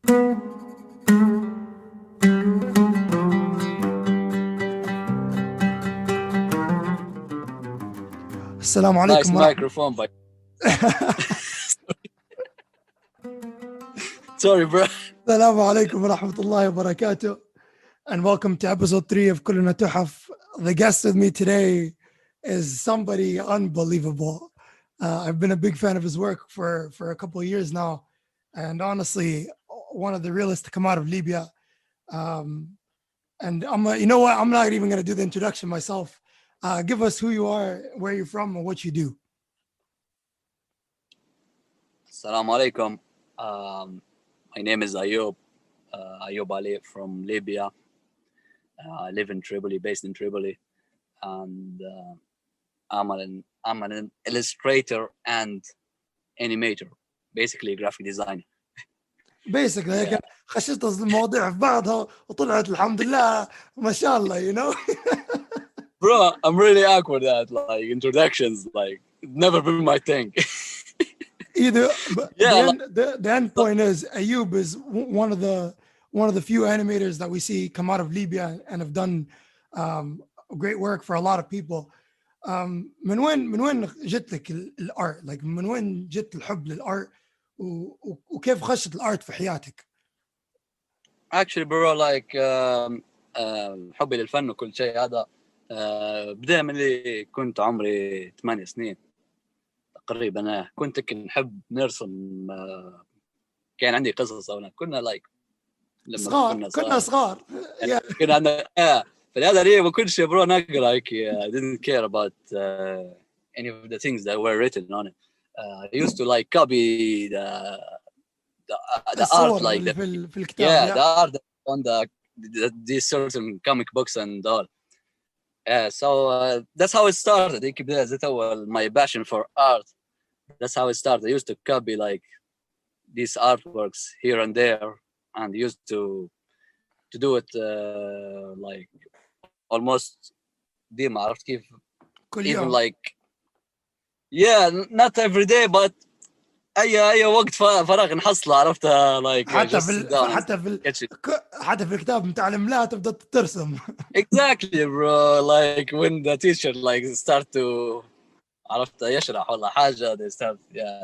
السلام Nice عليكم ورحمة. microphone, but sorry, bro. السلام عليكم ورحمة الله وبركاته. And welcome to episode 3 of كلنا تحف. The guest with me today is somebody unbelievable. I've been a big fan of his work for a couple of years now. And honestly, one of the realest to come out of Libya. And you know what? I'm not even going to do the introduction myself. Give us who you are, where you're from, and what you do. Assalamu alaikum. My name is Ayob. Ayob Ali from Libya. I live in Tripoli, based in Tripoli, and I'm an illustrator and animator, basically a graphic designer. Basically هيك خشيت المواضيع في بعضها وطلعت الحمد لله ما شاء الله, you know. Bro, I'm really awkward at like introductions. Like, never been my thing. Either, but Yeah, the end point is Ayoub is one of the few animators that we see come out of Libya and have done great work for a lot of people. من وين جت لك الارت؟ like من وين جت الحب للارت وكيف خشت الارت في حياتك؟ actually, bro, like حبي للفن وكل شيء هذا بدأ من اللي كنت عمري 8 سنين تقريبا. كنت نحب نرسم. كان عندي قصص كنا لما كنا صغار كنا عندنا فلهذا ليه ما كنتش برو نقرا هيك. I didn't care about any of the things that were written on it. I used to like copy the art, like في الكتاب. the art on these certain comic books and all. So that's how it started. هيك بدأت my passion for art. That's how it started. I used to copy like these artworks here and there, and used to do it like almost ديما عرفت كيف كل even يوم. like not every day, but اي وقت فراغ نحصله عرفتها like حتى في الكتاب متاع الاملاء تبدا ترسم. exactly bro, like when the teacher like start to عرفت يشرح ولا حاجه, they start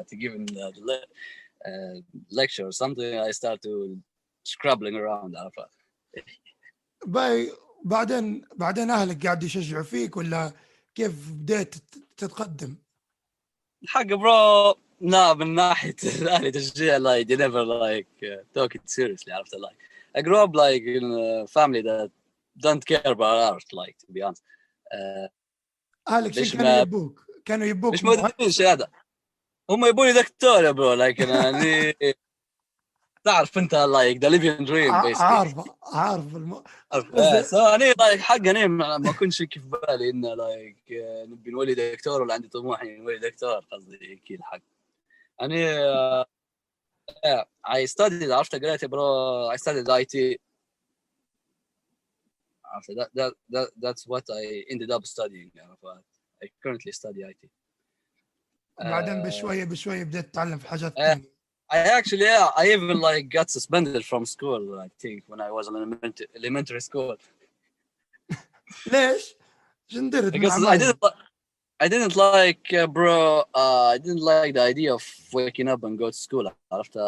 to give the lecture or something, I start to scrabbling around عرفت. بعدين اهلك قاعد يشجعوا فيك ولا كيف بديت تتقدم؟ الحق برو لا, من ناحيه اهلي تشجيع like they never like took it seriously عرفت. like I grew up like in a family that don't care about art, like to be honest. اهلك شو كانوا يبوك مش مهتمين هذا, هم يبوني دكتور يا برو, like انا تعرف انت like the living dream basically. عارف so انا like حق انا ما كنتش كيف بالي انه like نبي نولي دكتور ولا عندي طموح اني نولي دكتور, قصدي هيك الحق. انا I studied عرفت قريت برو, I studied IT. عرفت that's what I ended up studying. I currently study IT. بعدين بشوية بديت تتعلم في حاجات ثانية. I actually I even like got suspended from school, I think, when I was in elementary school. ليش؟ جندرت because I didn't like bro, I didn't like the idea of waking up and go to school. عرفت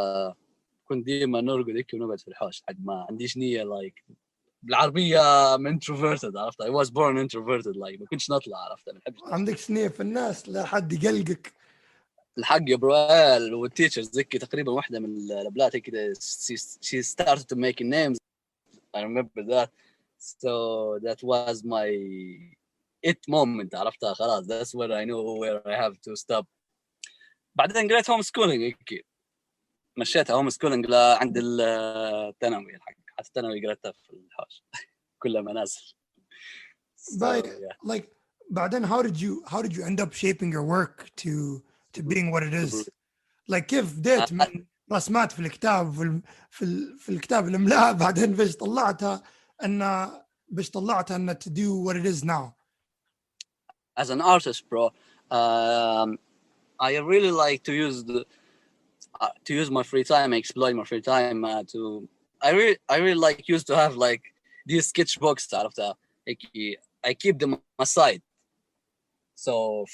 كنت ديما نرقد هيك ونقعد في الحوش حق ما عنديش نية like بالعربية introverted عرفت. I was born introverted, like ما كنتش نطلع عرفت. ما بحبش. عندك نية في الناس لا حد يقلقك. الحق يا برو, والتيتشرز ذيك تقريبا واحدة من البنات هيك كده she started to make names. I remember that. So that was my moment عرفتها خلاص. That's where I know where I have to stop. بعدين قريت home schooling هيك, مشيتها home schooling عند الثانوي الحق. حتى الثانوي قريتها في الحوش كلها منازل. like بعدين how did you end up shaping your work to being what it is? like كيف بديت من رسمات في الكتاب في الكتاب الاملاء, بعدين باش طلعتها ان to do what it is now? As an artist, bro, I really like to use to use my free time, exploit my free time. I really like used to have like these sketchbooks out of the like, I keep them aside. So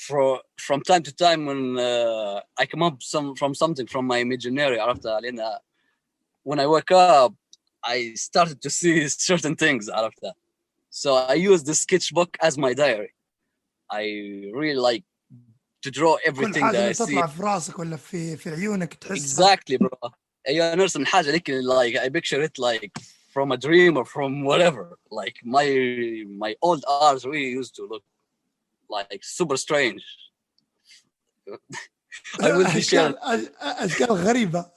from time to time when I come up from something from my imaginary عرفتها لأن when I wake up I started to see certain things out of that. So I use the sketchbook as my diary. I really like to draw كل everything حاجه that اللي I see. بتطلع في راسك ولا في عيونك تحسها. Exactly, bro. أيوة نرسم حاجة لك like I picture it like from a dream or from whatever. Like my old art really used to look like super strange. I will be sharing. اشكال غريبه.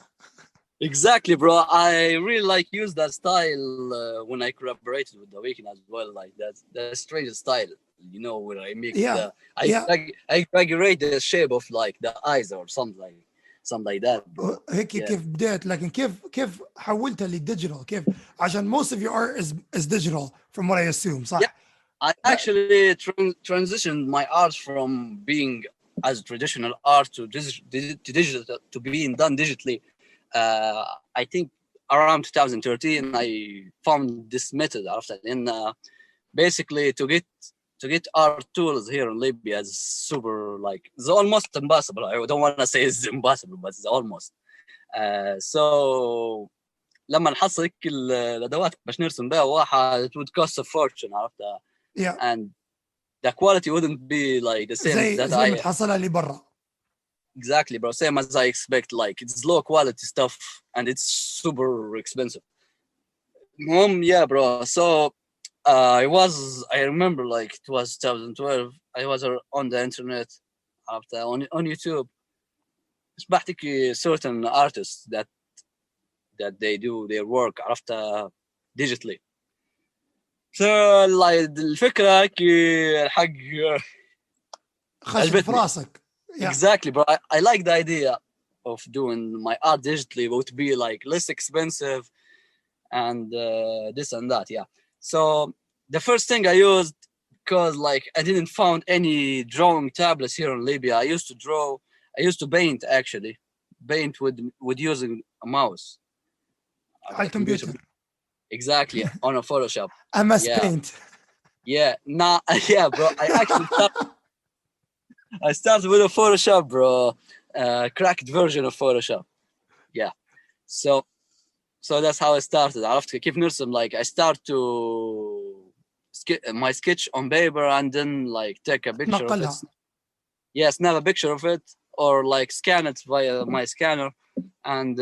Exactly, bro. I really like use that style when I collaborated with The Weeknd as well. Like that strange style, you know, where I make yeah yeah I exaggerate the shape of like the eyes or something like that, bro. هيك Yeah, كيف بديت، لكن كيف حولتها للديجيتال؟ كيف عشان most of your art is digital from what I assume، yeah. صح؟ I actually transitioned my art from being as traditional art to digital to being done digitally. I think around 2013 I found this method after in basically to get art tools here in Libya is super like it's almost impossible. I don't want to say it's impossible, but it's almost. So لما نحصل هيك الادوات باش نرسم بها واحد it would cost a fortune عرفتها. yeah And the quality wouldn't be like the same that زي ما I تحصلها اللي برا. exactly, bro. Same as I expect. Like it's low quality stuff and it's super expensive. Yeah, bro. So I remember like it was 2012. I was on the internet after on YouTube. سمعت certain artists that they do their work after digitally. So like الفكرة هيك الحق خشت في عجبتني. راسك. yeah Exactly, bro. I like the idea of doing my art digitally. It would be like less expensive and this and that. Yeah. So the first thing I used, because like I didn't found any drawing tablets here in Libya. I used to draw. I used to paint actually, paint with using a mouse on على the computer. الكمبيوتر. Exactly on a Photoshop. MS Yeah. Paint. Yeah. Nah. Yeah, bro. I started with a Photoshop, bro. Cracked version of Photoshop. Yeah. So that's how I started. عرفت كيف نرسم like I start to my sketch on paper and then like take a picture of it. نقلها. Yeah, snap a picture of it or like scan it via my scanner and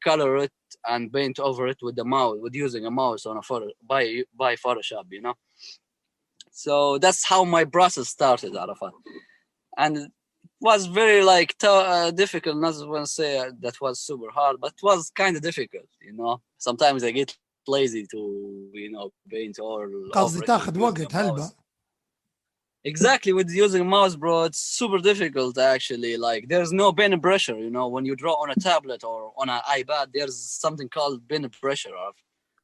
color it and paint over it with the mouse with using a mouse on a photo by Photoshop, you know. So that's how my process started, Arafat. And it was very like difficult. Not to say that was super hard, but it was kind of difficult, you know. Sometimes I get lazy to, you know, paint all over قصدي it with تاخذ using وقت a mouse. هلبة. Exactly, with using a mouse, bro, it's super difficult actually. Like there's no pen pressure, you know. When you draw on a tablet or on an iPad, there's something called pen pressure.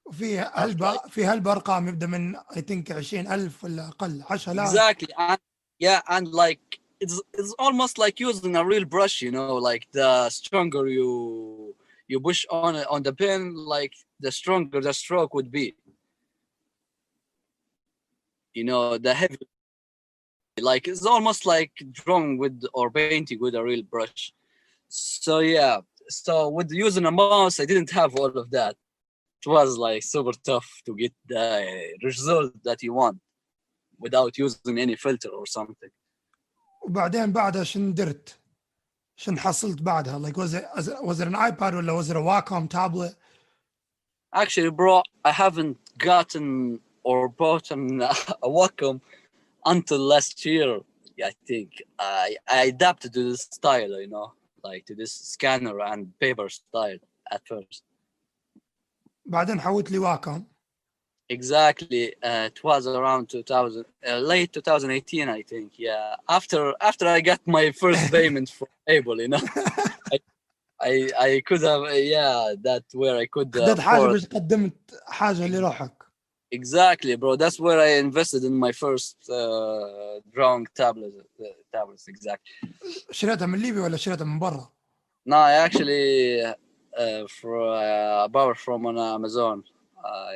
وفي Like هلبة ارقام يبدا من I think 20,000 ولا اقل 10,000. exactly, and yeah, and like it's almost like using a real brush, you know. Like the stronger you push on the pen, like the stronger the stroke would be. You know, the heavy, like it's almost like drawing with or painting with a real brush. So yeah, so with using a mouse, I didn't have all of that. It was like super tough to get the result that you want without using any filter or something. وبعدين بعدها شن درت؟ شن حصلت بعدها؟ like was it an iPad ولا was it a Wacom tablet? Actually, bro, I haven't gotten or bought a Wacom until last year. I think I adapted to this style, you know, like to this scanner and paper style at first. بعدين حولت لي Wacom. Exactly. It was around 2000, late 2018, I think. Yeah. After I got my first payment from Able, you know, I could have, yeah, that where I could خدت حاجة afford. باش قدمت حاجة لروحك. Exactly, bro. That's where I invested in my first drawing tablets. Exactly. شريتها من ليبيا ولا شريتها من برا؟ No, I actually for bought from on Amazon. I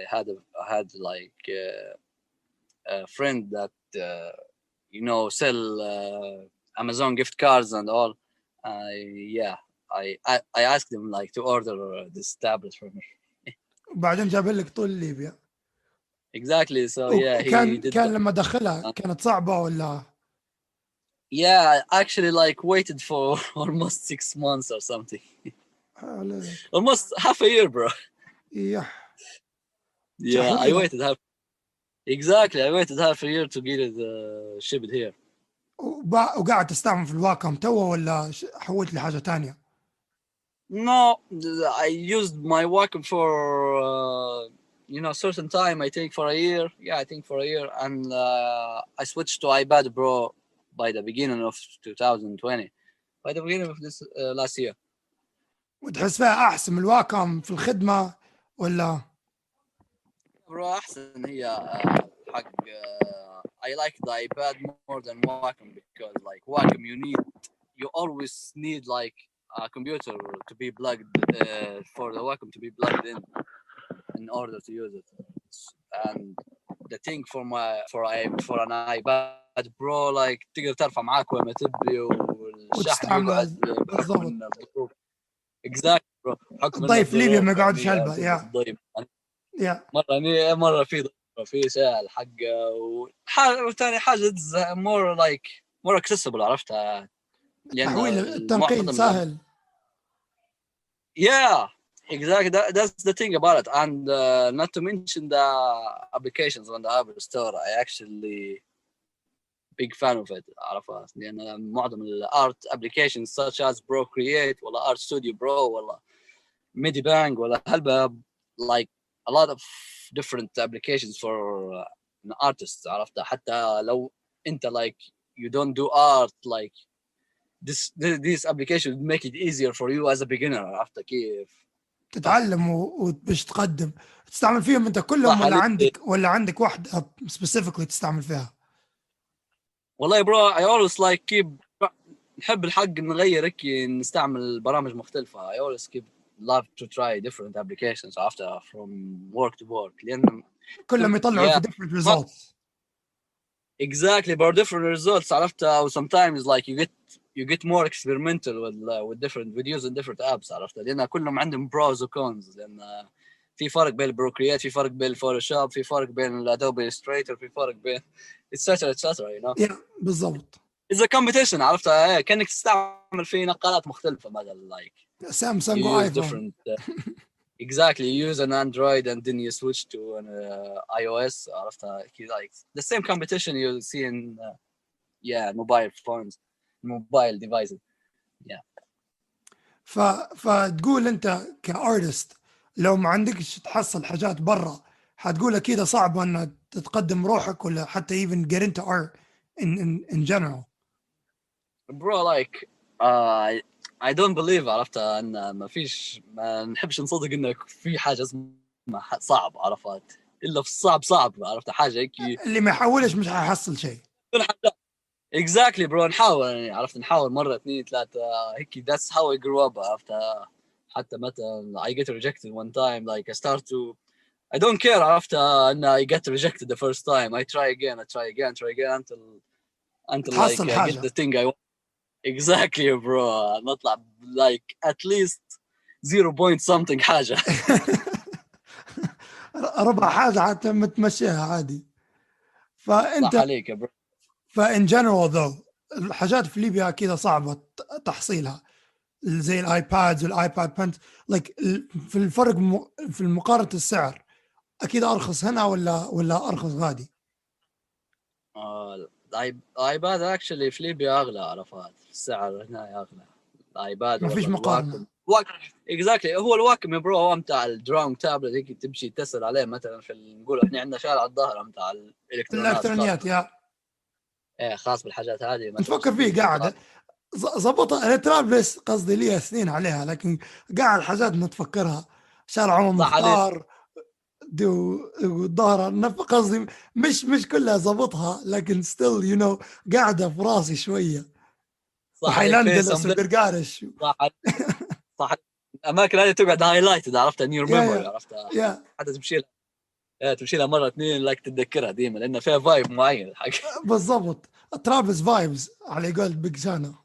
had like a friend that sell Amazon gift cards and all. Yeah, I asked them like to order this tablet for me. وبعدين جاب لك طول ليبيا. Exactly. So yeah, he did كان that. لما دخلها كانت صعبة ولا؟ Yeah, I actually like waited for almost 6 months or something. عليك. Almost half a year, bro. يح Yeah, I شحويرة. waited half. Exactly, I waited half a year to get it shipped here. وقاعد تستعمل في الواقم توا ولا حولت لحاجة تانية؟ No, I used my Wacom for certain time. I think for a year. Yeah, I think for a year, and I switched to iPad Pro by the beginning of 2020. By the beginning of this last year. وتحس فيها أحسن من الواقم في الخدمة ولا؟ برو أحسن هي حق I like the iPad more than Wacom because like Wacom you always need like a computer to be plugged for the Wacom to be plugged in order to use it. And the thing for an iPad Pro like تقدر ترفع معاك وين ما تبي والشحن يقعد وتستعمل بحكم بالضبط. ان الظروف. Exactly bro. بحكم ان الضيف ليبيا الظروف ما يقعدش يعني يلبى. تلبس يا الضيف يا مرة في ضربة في سهل حقه وثاني حاجة more like more accessible عرفتها لأن تحويل التنقيل معظم سهل. yeah exactly that's the thing about it and not to mention the applications on the App Store I actually big fan of it عرفتها لأن معظم الارت applications such as Procreate ولا Art Studio Pro ولا Medibang ولا هلبة like a lot of different applications for an artist عرفتها حتى لو انت like you don't do art like this application would make it easier for you as a beginner عرفتها كيف تتعلم وباش تقدم تستعمل فيهم انت كلهم صح ولا عليك عندك واحدة specifically تستعمل فيها؟ والله برو I always like keep نحب الحق نغير هيك نستعمل برامج مختلفة I always keep love to try different applications after from work to work لأن كلهم يطلعوا في yeah different results. exactly but different results عرفتها و sometimes like you get more experimental with different videos and different apps عرفتها لأن كلهم عندهم pros و cons لأن في فرق بين البروكريات في فرق بين الفوتوشوب في فرق بين الادوبي illustrator في فرق بين etc you know يا بالضبط. it's a competition عرفتها كأنك تستعمل في نقالات مختلفة مثلا like سامسونج you use وايفون. different exactly you use an Android and then you switch to an iOS عرفتها like the same competition you see in mobile phones mobile devices yeah فتقول انت كارتست لو ما عندكش تحصل حاجات برا حتقول اكيد صعب ان تتقدم روحك ولا حتى even get into art in general. bro like uh, I don't believe عرفتها ان ما نحبش نصدق انك في حاجه اسمها صعب عرفت الا في الصعب صعب عرفت حاجه هيك اللي ما يحاولش مش حيحصل شيء. exactly bro نحاول يعني عرفت نحاول مره اثنين ثلاثه هيك that's how I grew up عرفت حتى مثلا I get rejected one time like I start to I don't care عرفت ان I get rejected the first time I try again until like تحصل I get حاجة. the thing I want exactly bro نطلع like at least 0 point something حاجه ربع حاجة حتى متمشيها عادي. صح فانت عليك يا برو فان جنرال ذو الحاجات في ليبيا كذا صعبة تحصيلها زي الايبادز والايباد بنت في الفرق في المقارنة السعر اكيد ارخص هنا ولا ارخص غادي؟ الايباد اكشلي في ليبيا اغلى عرفات السعر هنا اغلى الايباد ما فيش ولا مقارنة. الواكم اكزاكتلي هو الواكم يا برو هو بتاع الدراونج تابلت هيك تمشي تتصل عليه مثلا نقول احنا عندنا شارع الظهر بتاع الالكترونات الالكترونيات يا ايه خاص بالحاجات هذه مثلا نفكر فيه قاعد ضبطها بس قصدي لي سنين عليها لكن قاعد حاجات نتفكرها شارع عمر صح عليك مختار والظاهرة قصدي مش كلها ضبطها لكن ستيل قاعدة في راسي شوية. صح عليك وحيلاند فيصل وبرقارش. صح عليك. صح. الاماكن هذه تقعد هايلايت اذا عرفتها نيور يا ميموري، يا عرفتها يا حتى تمشي لها، تمشي لها مره اثنين لايك تتذكرها ديما لان فيها فايب معين الحق. بالضبط. ترافيس فايبز على قول بيج سانا.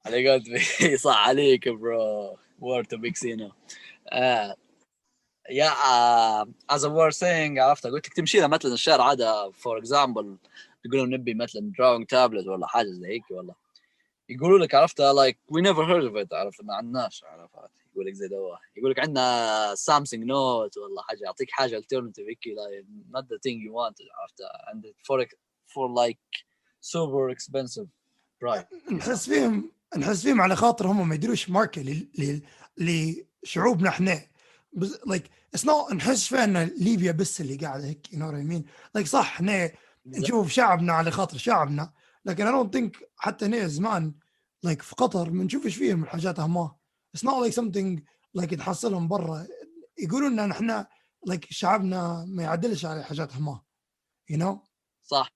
على قلت صح عليك برو، وورد تو بيك سينو. يا as I was saying عرفت قلت لك تمشي لها مثلا الشارع هذا فور اكزامبل تقولون نبي مثلا drawing تابلت ولا حاجه زي هيك، ولا يقولوا لك عرفتها like we never heard of it، عرفت ما عندناش، عرفت يقول لك زي دوا، يقول لك عندنا سامسونج نوت ولا حاجه، يعطيك حاجه alternative هيك like not the thing you wanted، عرفتها and for like super expensive price. نحس فيهم على خاطر هم ما يديروش ماركه لشعوبنا احنا. لايك اتس نوت نحس فيها ان ليبيا بس اللي قاعده هيك يو نو مين. لايك صح احنا نشوف شعبنا على خاطر شعبنا، لكن انا دونت ثينك حتى هنا زمان لايك في قطر ما نشوفش فيهم الحاجات هما. اتس نوت لايك سمثينج لايك تحصلهم برا يقولوا لنا نحن لايك شعبنا ما يعدلش على حاجات هما يو نو. صح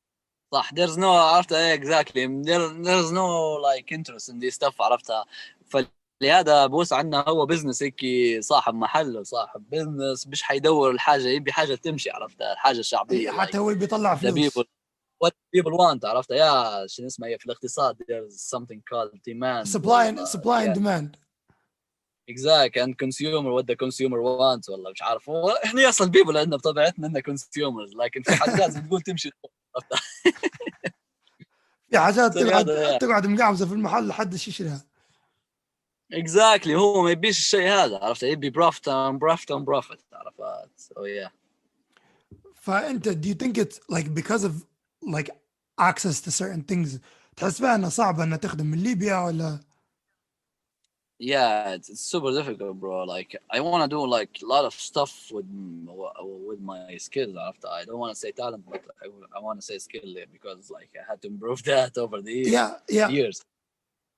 صح there's no عرفت exactly there's no like interest in this stuff، عرفتها. فلهذا بوس عنا هو بزنس هيك، صاحب محل وصاحب بزنس مش حيدور الحاجه، يبي حاجه تمشي، عرفتها الحاجه الشعبيه حتى like هو بيطلع the فلوس. people what people want، عرفتها يا شنو اسمها هي في الاقتصاد there's something called demand supply and yeah demand. exactly and consumer what the consumer wants، والله مش عارف هو احنا اصلا people عندنا بطبيعتنا اننا consumers، لكن في حاجات لازم تقول تمشي في حاجات هذا تقعد مقعمزه في المحل لحد يشتريها. اكزاكتلي هو ما يبيش الشيء هذا، عرفت يبي بروفيت عرفت so yeah. فانت do you think it's like because of like access to certain things تحس بها انها صعبه انها تخدم من ليبيا ولا؟ Yeah, it's super difficult bro, like I want to do like a lot of stuff with my skills, عرفت I don't want to say talent but I want to say skill because like I had to improve that over the yeah years.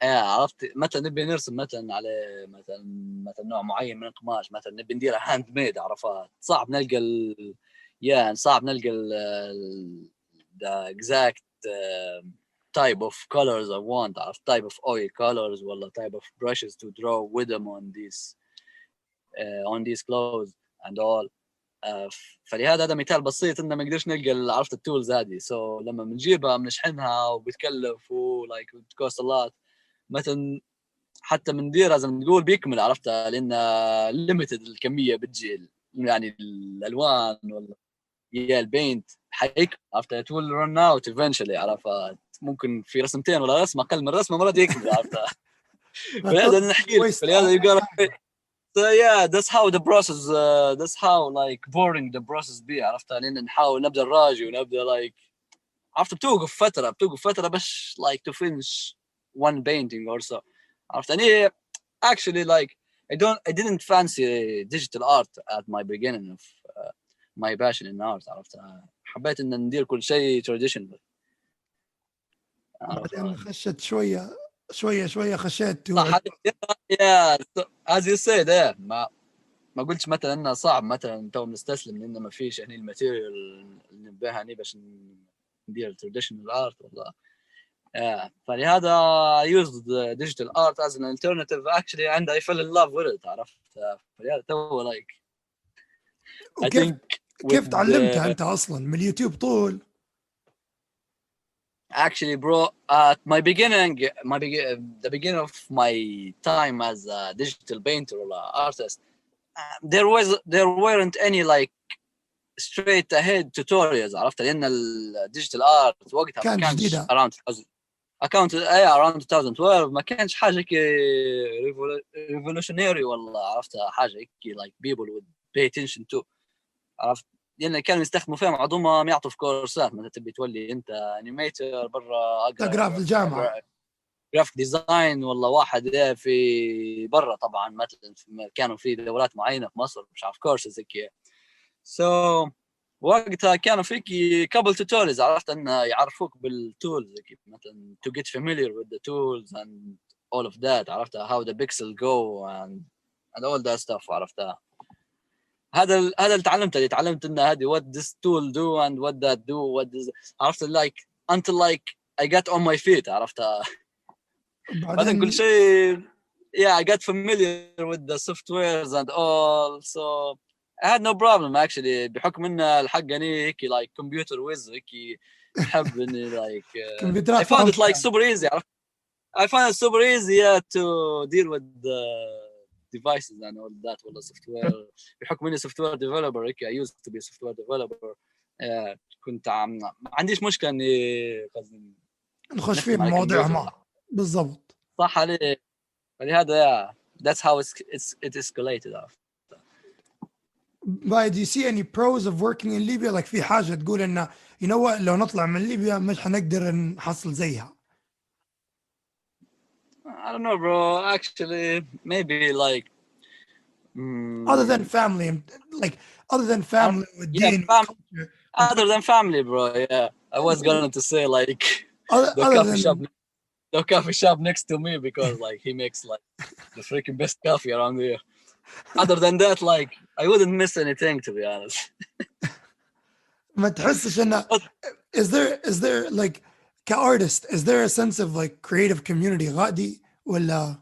عرفت مثلا نبي نرسم مثلا على مثلا نوع معين من القماش، مثلا نبي نديرها هاند ميد، عرفت صعب نلقى صعب نلقى the exact type of colors I want، عرفت type of oil colors ولا type of brushes to draw with them on these clothes and all. فلهذا هذا مثال بسيط انه ما نقدرش نلقى عرفت التولز هذه، سو لما بنجيبها بنشحنها وبتكلف ولايك بتكوست a lot، مثلا حتى منديرها زي ما نقول بيكمل، عرفتها لان ليميتد الكميه بتجي يعني الالوان ولا البينت حيكمل، عرفتها it will run out eventually، عرفت ممكن في رسمتين ولا رسمه اقل من رسمه مرات يكمل، عرفتها. فلهذا نحكي لك فلهذا you gotta so yeah that's how the process that's how like boring the process be، عرفتها لان نحاول نبدا الراجي ونبدا like عرفت بتوقف فتره بس like to finish one painting or so، عرفت يعني actually like I didn't fancy digital art at my beginning of my passion in art، عرفت حبيت ان ندير كل شيء traditional، بعدين خشت شويه خشيت صح يا as you said ما قلتش مثلا انه صعب مثلا تو نستسلم لان ما فيش يعني الماتيريال اللي نبيها هني باش ندير traditional art ولا فلهذا I used digital art as an alternative actually and I fell in love with it، عرفت فلهذا تو like I think كيف تعلمتها انت اصلا من اليوتيوب طول؟ actually bro at my beginning the beginning of my time as a digital painter or artist there weren't any like straight ahead tutorials، عرفت لان الديجيتال ارت وقتها كان ما كانش جديده. around 2012 ما كانش حاجه هيك revolutionary ولا عرفت حاجه هيك like people would pay attention to، عرفت لان كانوا يستخدموا فيها معظمها يعطوا في كورسات، مثلا تبي تولي انت انيميتر برا تقرا في الجامعه جرافيك ديزاين والله واحد في برا طبعا مثلا كانوا في دورات معينه في مصر مش عارف كورسز هيك سو وقتها كانوا فيك couple tutorials، عرفت ان يعرفوك بالتولز مثلا to get familiar with the tools and all of that، عرفت how the pixel go and all that stuff، عرفتها هذا اللي تعلمت ان هذه what this tool do and what that do what this عرفت like until like I got on my feet، عرفتها بعدين كل بعدين شيء yeah I got familiar with the softwares and all so I had no problem actually بحكم ان الحقني هيك like computer whiz هيك بحب اني like I كمبيوترات found فاهم it like فيها. super easy I find it super easy yeah, to deal with the devices and all that ولا software بحكم اني software developer هيك I used to be a software developer كنت ما عنديش مشكله اني قصدي نخش فيه نخدم على بمواضيع الكمبيوتر ولا ما بالضبط. صح عليه فلهذا yeah that's how it escalated after. But do you see any pros of working in Libya? Like في حاجة تقول إنه you know what لو نطلع من ليبيا مش حنقدر نحصل زيها. I don't know bro actually maybe like Other than mm, family, like other than I don't, family yeah والدين fam والculture. other than family bro yeah I was going to say like the Other coffee shop than the coffee shop next to me because like he makes like the freaking best coffee around here. Other than that, like I wouldn't miss anything to be honest. ما تحسش إنه But is there like كartist is there a sense of like creative community غادي ولا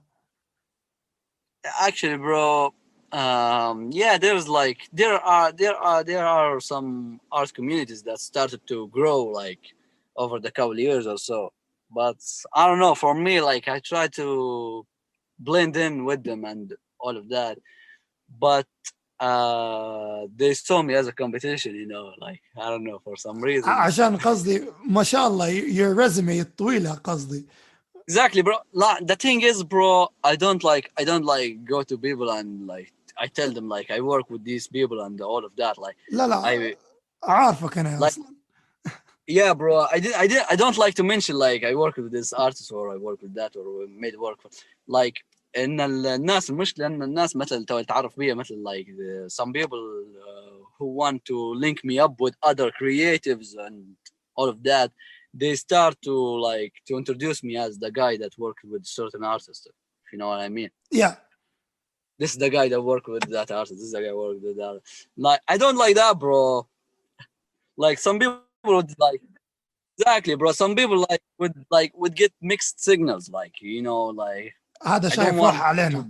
actually, bro, yeah, there's like there are some art communities that started to grow like over the couple years or so. But I don't know. For me, like I try to blend in with them and all of that. But they saw me as a competition, you know, like I don't know for some reason. عشان قصدي ما شاء الله your resume طويلة قصدي. Exactly, bro. The thing is, bro, I don't like go to people and like I tell them like I work with these people and all of that. Like لا I عارفك أنا like أصلا. yeah, bro. I don't like to mention like I work with this artist or I work with that or we made work for like ان الناس المشكله ان الناس مثل تو تعرف بيها مثل like some people who want to link me up with other creatives and all of that they start to like to introduce me as the guy that worked with certain artists if you know what I mean. Yeah. This is the guy that worked with that artist, this is the guy who worked with that, like I don't like that, bro. Like some people would like exactly, bro, some people would get mixed signals like you know like هذا I don't شايف want راحة to علينا.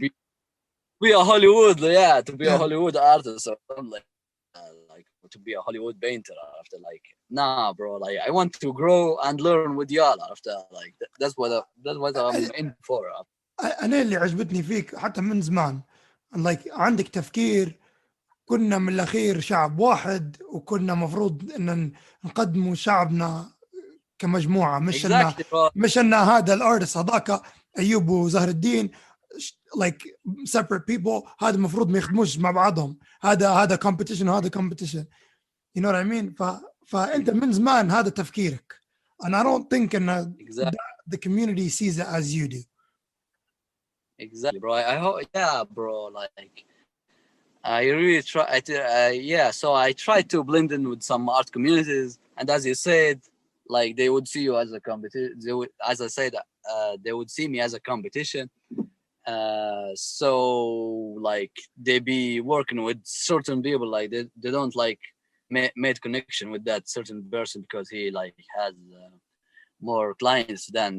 be a Hollywood, yeah, to be a Yeah. Hollywood artist or something like to be a Hollywood painter after like nah, bro. Like I want to grow and learn with y'all after like that's what I'm in for. أنا اللي عجبتني فيك حتى من زمان like عندك تفكير كنا من الأخير شعب واحد وكنا مفروض إن نقدموا شعبنا كمجموعة Exactly, bro. مش إن هذا الارتست هذاك أيوب وزهر الدين like separate people هذا المفروض ما يخدموش مع بعضهم هذا competition وهذا competition you know what I mean فأنت من زمان هذا تفكيرك and I don't think إن Exactly, the community sees it as you do. exactly, bro. I hope, yeah, bro. Like I really try. Yeah, so I try to blend in with some art communities, and as you said, like they would see you as a competition. As I said, they would see me as a competition. So like they be working with certain people, like they don't like made connection with that certain person because he like has more clients than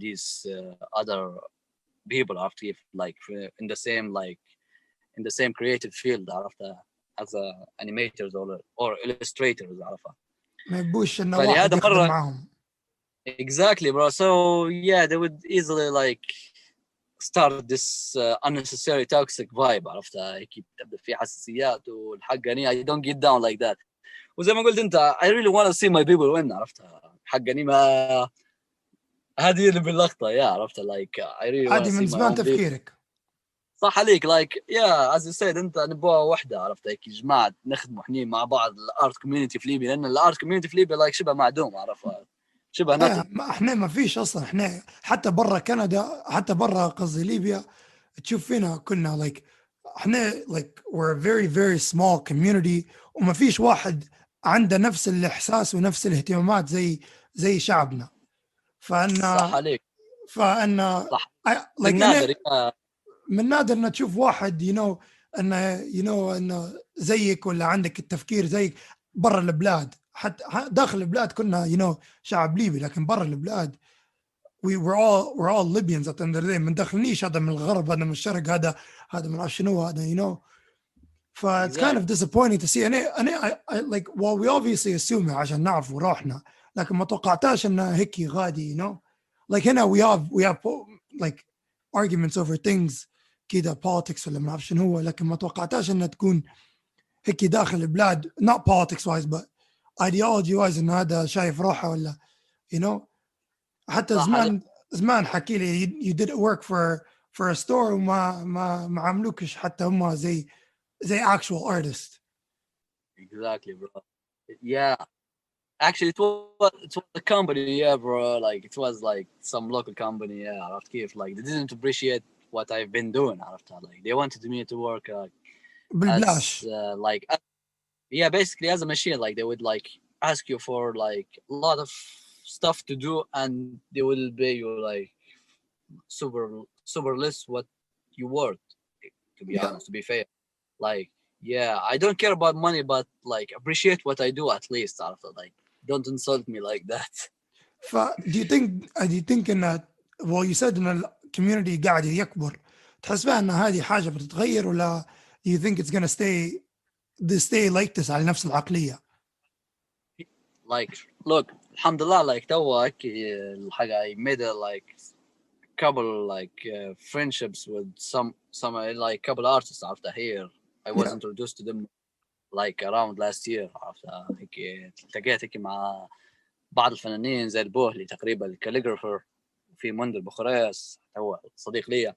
these other people after if like in the same like in the same creative field عرفتها as a animators or illustrators عرفتها. ما يبوش إن واحد فلهذا يخدم مرة معاهم. exactly, bro. So yeah, they would easily like start this unnecessary toxic vibe عرفتها هيك بتبدا في حساسيات والحقني I don't get down like that. وزي ما قلت انت I really want to see my people win عرفتها حقني ما هذه اللي باللقطة يا عرفتها like I really want هذه to من see my زمان own people. تفكيرك. صح عليك like yeah as you said انت نبغى وحده عرفت هيك جماعه نخدموا احنا مع بعض الارت كوميونتي في ليبيا لان الارت كوميونتي في ليبيا like شبه معدوم عرفت شبه nothing. ما احنا ما فيش اصلا احنا حتى برا كندا حتى برا قصدي ليبيا تشوف فينا كنا like احنا like we're a very very small community وما فيش واحد عنده نفس الاحساس ونفس الاهتمامات زي شعبنا صح فان عليك صح like من انا نادر من نادر ان تشوف واحد انه انه زيك ولا عندك التفكير زيك برا البلاد حتى داخل البلاد كنا شعب ليبي لكن برا البلاد we're all Libyans at the end of the day. ما ندخلنيش هذا من الغرب، هذا من الشرق، هذا من شنو هذا، you know. It's kind of exactly. disappointing to see. I like, well, we obviously assume عشان نعرف وروحنا، لكن ما توقعتاش انه هيك غادي، you know. Like هنا we have like arguments over things كده politics ولا ما اعرف شنو هو، لكن ما توقعتاش انها تكون هيك داخل البلاد، not politics wise but ideology wise، انه هذا شايف روحه ولا you know. حتى صح عليك. زمان حكي لي you did work for a store وما عاملوكش حتى هم زي actual artist. Exactly, bro. Yeah, actually it was a company, yeah, bro. Like it was like some local company, yeah. عرفت كيف, like they didn't appreciate what I've been doing, عرفتها. Like they wanted me to work as بالبلاش. like yeah, basically as a machine. Like they would like ask you for like a lot of stuff to do, and they will pay you like super less what you worth. To be Yeah. honest, to be fair, like yeah, I don't care about money, but like appreciate what I do at least. After like, don't insult me like that. do you think ان well you said ان الكوميونتي قاعد يكبر، تحس بها ان هذه حاجه بتتغير ولا you think it's gonna stay like this على نفس العقليه؟ Like, look, alhamdulillah, like توك الحاجة I made a like couple like friendships with some like couple artists after here. I was Yeah. introduced to them like around last year. after هيك التقيت هيك مع بعض الفنانين زي البوهلي تقريبا، الكاليغرافر، في منذر بخريس هو صديق لي.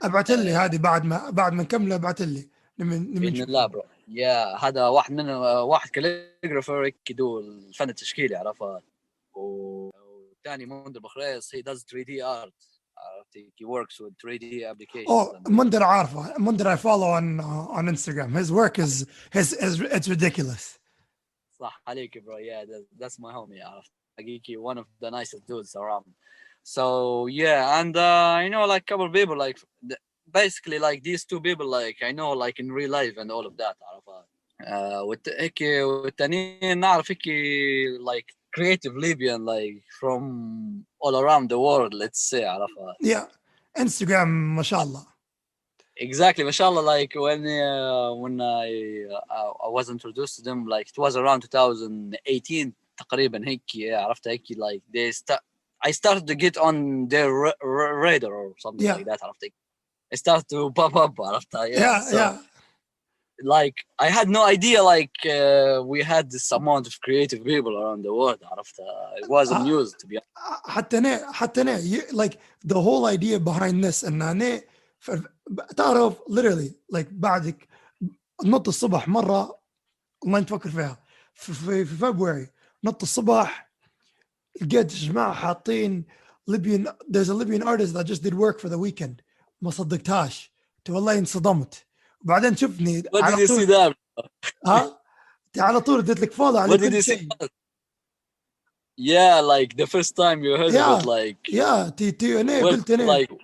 ابعت لي هذه بعد ما نكمل، ابعت لي لما باذن نشوف. الله برو. يا هذا واحد من واحد كاليغرافر يكدو الفن التشكيلي عرفت. والثاني منذر بخريس he does 3D art. عرفت he works with 3D applications. منذر عارفه، منذر I follow on Instagram. His work is it's ridiculous. صح عليك برو. yeah, that's my homie. عرفت حقيقي one of the nicest dudes around. So yeah, and I know like couple people like basically like these two people like I know like in real life and all of that. عرفت هيك والتانيين نعرف هيك like creative Libyan like from all around the world, let's say. عرفت Yeah, Instagram ما شاء الله. exactly ما شاء الله. like when I was introduced to them like it was around 2018 تقريبا هيك. عرفت هيك like I started to get on their radar or something Yeah. like that. عرفت I started to pop up. عرفت so yeah. like I had no idea like we had this amount of creative people around the world. عرفت it wasn't news to be honest. حتى أنا like the whole idea behind this ان انا تعرف literally like بعدك نط الصبح مره الله تفكر فيها في فبراير، نط الصبح لقيت جماعه حاطين there's a Libyan artist that just did work for the weekend. ما صدقتهاش، والله انصدمت. وبعدين شفني What did على you see طول that? على طول اديت لك فولو على What did كل you see شيء. that? Yeah, like the first time you heard of it like تي انا قلت like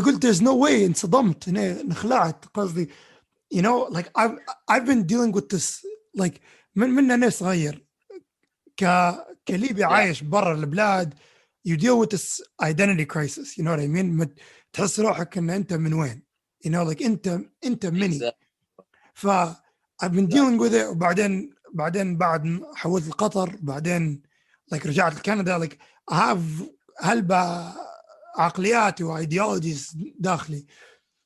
قلت there's no way، انصدمت انا انخلعت قصدي you know like I've been dealing with this like من انا صغير كليبي عايش برا البلاد. you deal with this identity crisis, you know what I mean. تحس روحك ان انت من وين، you know like انت مني. ف I've been dealing with it. وبعدين بعد حولت لقطر، بعدين like رجعت لكندا like I have هلبة عقليات وايديولوجيز داخلي.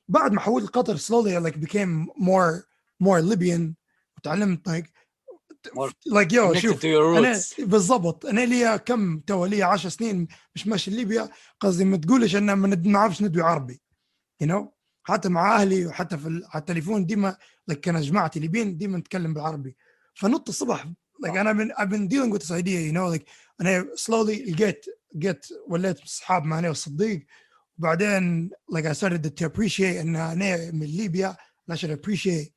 بعد ما حولت لقطر slowly I like became more Libyan وتعلمت like yo شوف انا بالضبط انا لي كم تو لي 10 سنين مش ماشي ليبيا. قصدي ما تقولش ان ما نعرفش ندوي عربي you know. حتى مع اهلي وحتى على التليفون ديما like كان جماعتي ليبيين ديما نتكلم بالعربي. فنط الصبح like I've been dealing with this idea you know like انا slowly get وليت اصحاب مع انا والصديق. وبعدين like I started to appreciate ان انا من ليبيا and I should appreciate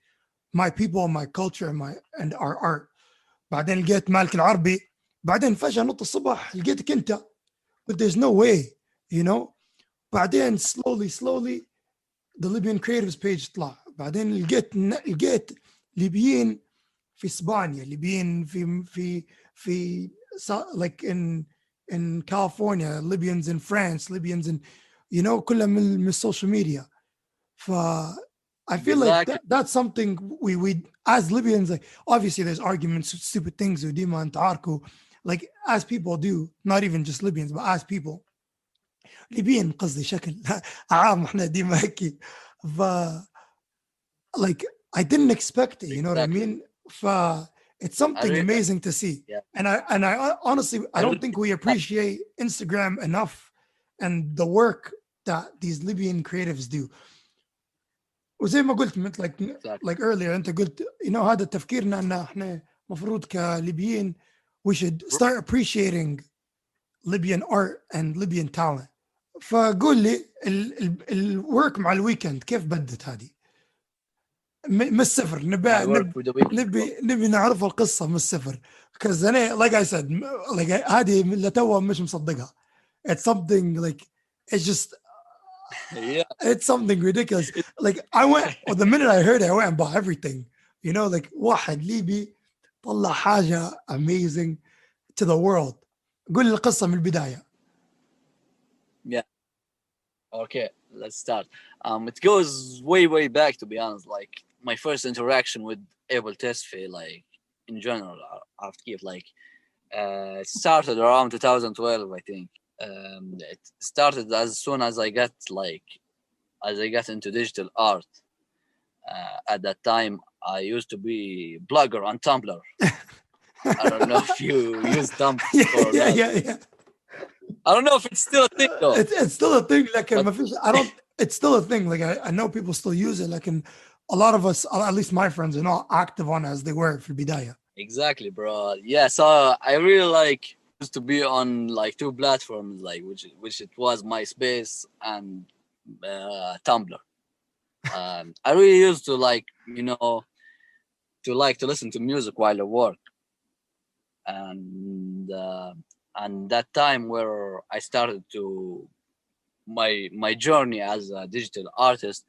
my people, my culture, and our art. بعدين لقيت مالك العربي، بعدين فجأة نط الصبح لقيتك انت but there's no way you know. بعدين slowly the Libyan creatives page طلع. بعدين لقيت ليبيين في اسبانيا، ليبيين في like in in California, Libyans in France, Libyans in, كلها من social media. I feel like exactly. that's something we as Libyans, like obviously there's arguments, stupid things وديما نتعاركوا, like as people do, not even just Libyans, but as people. ليبيين قصدي شكل عام احنا ديما هيك. ف like I didn't expect it, you know what I Exactly. mean? It's I something really, amazing to see. yeah, And I honestly I I don't really, think we appreciate Instagram enough and the work that these Libyan creatives do. وزي ما قلت exactly. like earlier انت قلت هذا تفكيرنا ان احنا مفروض كليبيين we should start appreciating Libyan art and Libyan talent. فقول لي الورك مع الويكند كيف بدت هذه من الصفر. My work with the weekend, bro. نبي نعرف القصه من الصفر. because انا like I said like هذه لتوا مش مصدقها. It's something like it's just Yeah, it's something ridiculous. Like I went, well, the minute I heard it, I went and bought everything. Like واحد ليبي طلع حاجة amazing to the world. قول لي القصة من البداية. yeah. Okay, let's start. It goes way back, to be honest. Like my first interaction with Able Tesfaye, like in general, I have to give like it started around 2012, I think. It started as soon as I got into digital art. At that time, I used to be blogger on Tumblr. I don't know if you use Tumblr or not. yeah. I don't know if it's still a thing though. It's still a thing. Like But it's still a thing. Like I know people still use it. Like, and a lot of us, at least my friends, are not active on it as they were for البداية. exactly, bro. Yeah, so I really like used to be on like two platforms, like which it was MySpace and Tumblr. I really used to like to listen to music while at work, and that time where I started to my journey as a digital artist,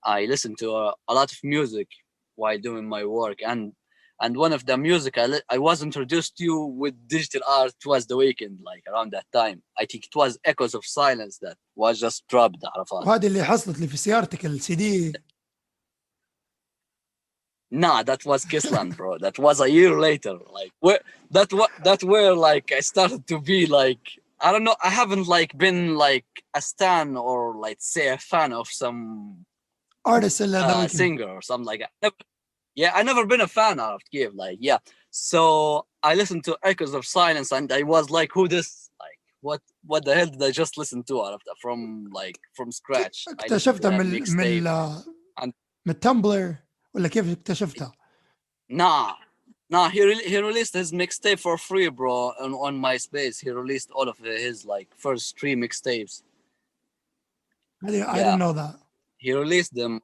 I listened to a lot of music while doing my work, and one of the music I was introduced to with digital art was The Weeknd, like around that time. I think it was Echoes of Silence that was just dropped. عرفات. وهذه اللي حصلت لي في سيارتك الCD. Nah, that was Kissland, bro. That was a year later. Like where like I started to be like, I don't know. I haven't like been like a stan or like say a fan of some artist إلا The Weeknd. singer or something like that. I never been a fan of Kiev. Like, yeah. So I listened to Echoes of Silence and I was like, who this? Like, what the hell did I just listen to out of that from scratch? I listened to اكتشفتها that من mixtape. من تمبلر ولا كيف اكتشفتها؟ Nah, he released his mixtape for free, bro, on MySpace. He released all of his like first 3 mixtapes. I didn't know that. He released them.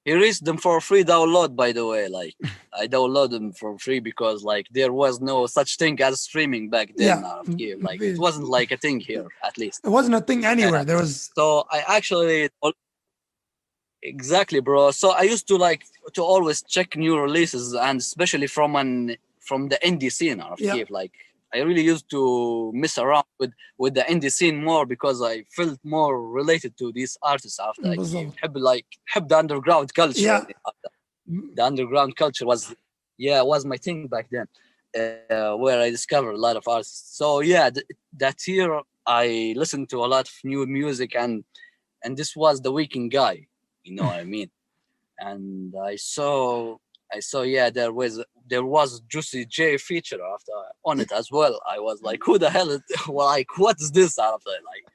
He released them for free download, by the way. Like I downloaded them for free because like there was no such thing as streaming back then. Yeah, Like it wasn't like a thing here, at least. It wasn't a thing anywhere. There was. So I actually. Exactly, bro. So I used to like to always check new releases, and especially from the indie scene. Yeah. Like I really used to mess around with the indie scene more because I felt more related to these artists after. حب the underground culture. Yeah. The underground culture was my thing back then, where I discovered a lot of artists. So yeah, that year I listened to a lot of new music, and this was the Weeknd guy. You know what I mean? And I saw there was Juicy J feature after on it as well. I was like, who the hell is like what is this after? Like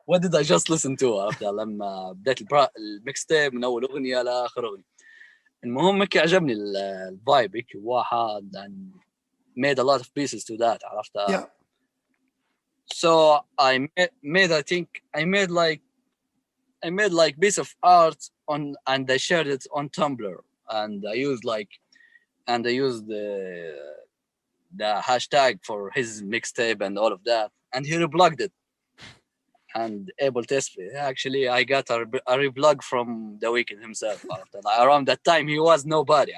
what did I just listen to after لما بدأت الميكستيب من أول أغنية لآخر أغنية. المهم هيك عجبني الفايب هيك واحد and made a lot of pieces to that عرفت. Yeah. So I made like piece of art on, and I shared it on Tumblr, and I used the hashtag for his mixtape and all of that, and he reblogged it. And Able Tesfaye, actually, I got a reblog from The Weeknd himself. Around that time, he was nobody.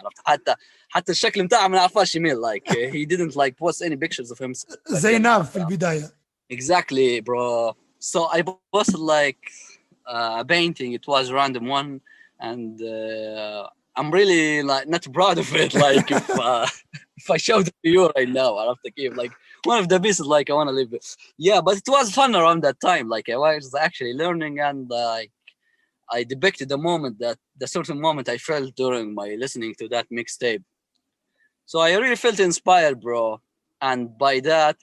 حتى الشكل بتاعه ما نعرفش يميل. Like he didn't like post any pictures of him. زي ناف في البداية. Exactly, bro. So I posted like a painting. It was a random one, and I'm really like not proud of it. Like if if I showed it to you right now, I'll have to keep like one of the pieces. Like I want to leave it. Yeah, but it was fun around that time. Like I was actually learning, and like I depicted the moment that the certain moment I felt during my listening to that mixtape. So I really felt inspired, bro. And by that,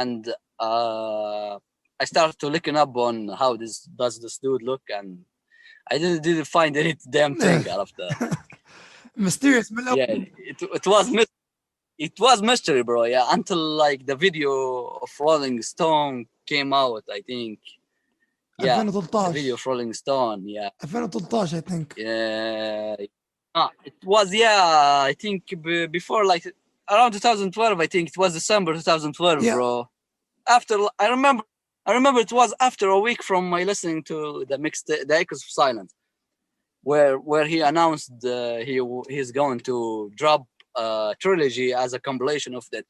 and I started to looking up on how this dude look, and I didn't find any damn thing out of that. Mysterious من Yeah, الأول. it was mystery, bro. Yeah, until like the video of Rolling Stone came out, I think. Yeah, the video 2013 of Rolling Stone. Yeah, 2013 I think. yeah. It was, yeah. I think before like around 2012. I think it was December 2012, Yeah, bro. After I remember it was after a week from my listening to the mixed the Echoes of Silence, where he announced he's going to drop a trilogy as a compilation of the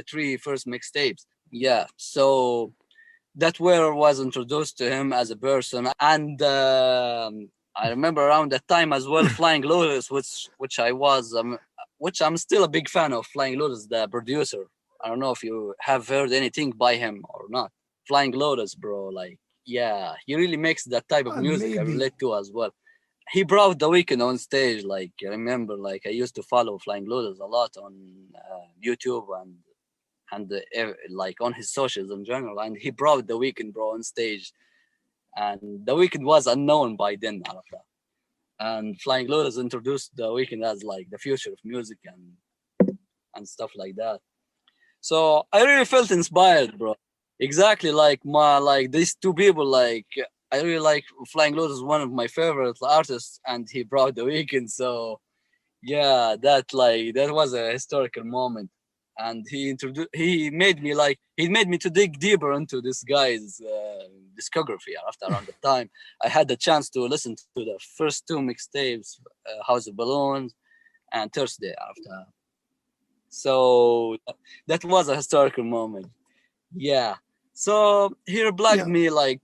three first mixtapes. Yeah, so that where was introduced to him as a person, and I remember around that time as well, Flying Lotus, which I'm still a big fan of. Flying Lotus, the producer. I don't know if you have heard anything by him or not. Flying Lotus, bro. Like, yeah, he really makes that type of music I maybe. relate to as well. He brought the weekend on stage. Like, I remember, like I used to follow Flying Lotus a lot on YouTube and like on his socials in general. And he brought the weekend, bro, on stage. And the weekend was unknown by then, all of that. And Flying Lotus introduced the weekend as like the future of music and stuff like that. So I really felt inspired, bro. Exactly, like these two people. Like I really like Flying Lotus, is one of my favorite artists, and he brought the weekend. So yeah, that was a historical moment, and he made me to dig deeper into this guy's discography. After around the time, I had the chance to listen to the first two mixtapes, House of Balloons and Thursday. After, so that was a historical moment. Yeah. So he replied Yeah, me like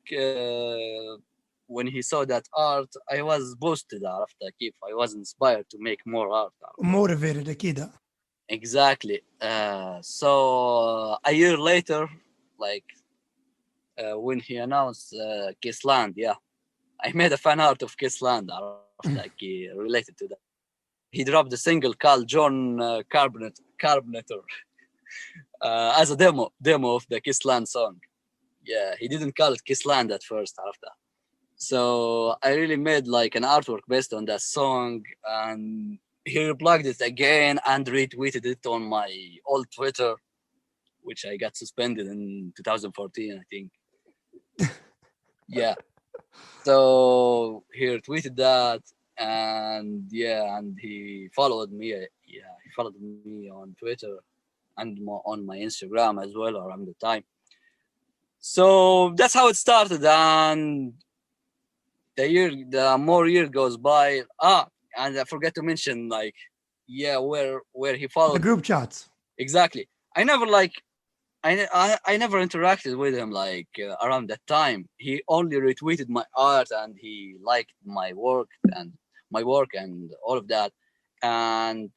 when he saw that art, I was boosted after Kif. I was inspired to make more art. motivated أكيد. Exactly. So a year later, like when he announced Kissland, yeah, I made a fan art of Kissland, like related to that. He dropped a single called John Carbonator as a demo of the Kissland song. Yeah, he didn't call it Kissland at first after. So I really made like an artwork based on that song, and he replugged it again and retweeted it on my old Twitter, which I got suspended in 2014, I think. Yeah. So he retweeted that, and yeah, and he followed me. Yeah, he followed me on Twitter and on my Instagram as well around the time. So that's how it started, and the more year goes by. And I forgot to mention, like, yeah, where he The followed. group chats. Exactly. I never like I never interacted with him like around that time. He only retweeted my art and he liked my work and all of that. And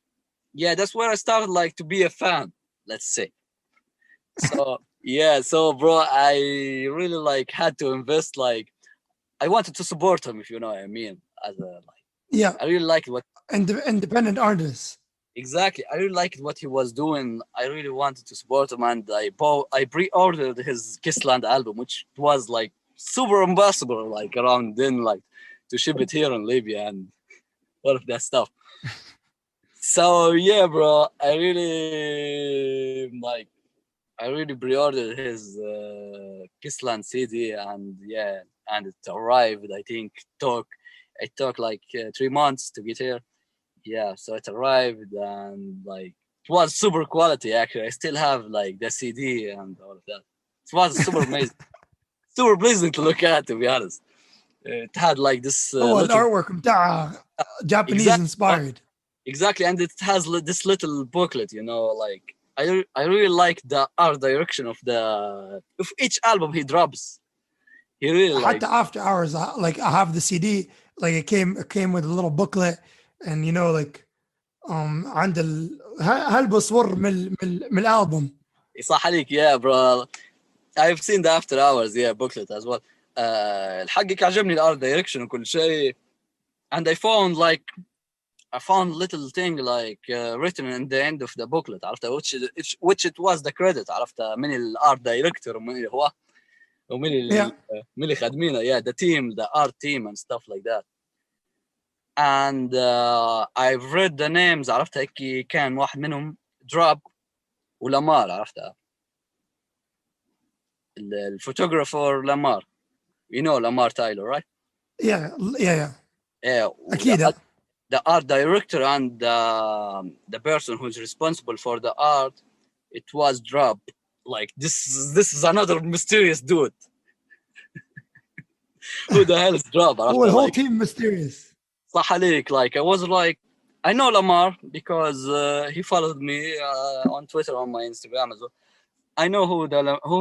yeah, that's where I started like to be a fan, let's say. So yeah, so bro, I really like had to invest, like I wanted to support him, if you know what I mean. As a like, Yeah, I really liked what independent artists. exactly. I really liked what he was doing. I really wanted to support him, and I pre-ordered his Kissland album, which was like super impossible, like around then, like to ship it here in Libya and all of that stuff. So yeah, bro, I really pre-ordered his Kissland CD, and yeah, and it arrived. I think it took like 3 months to get here. Yeah, so it arrived, and like it was super quality. Actually, I still have like the CD and all of that. It was super amazing, super pleasing to look at. To be honest, it had like this هو little الارtwork بتاع Japanese exact inspired. exactly, and it has this little booklet, like I really like the art direction of each album he drops. He really like. حتى after hours, like I have the CD, like it came with a little booklet, and like عند هالبصور من الالبوم. صح عليك يا bro. I've seen the after hours booklet as well. الحقك عجبني الارت دايركشن وكل شيء. And I found little thing like written in the end of the booklet, عرفت, which it was the credit, عرفت, من الارت دايركتور ومن اللي هو ومن Yeah. من اللي خادمينه, the team, the art team and stuff like that. And I've read the names, عرفت, هيك كان واحد منهم drop ولامار, عرفتها, الفوتوغرافر لامار, you know Lamar Tyler, right? Yeah. Yeah. اكيد. The art director and the person who's responsible for the art, it was Drop. Like this is another mysterious dude. Who the hell is Drop? هو the whole team mysterious. صح عليك. Like I was like, I know Lamar because he followed me on Twitter, on my Instagram as well. I know who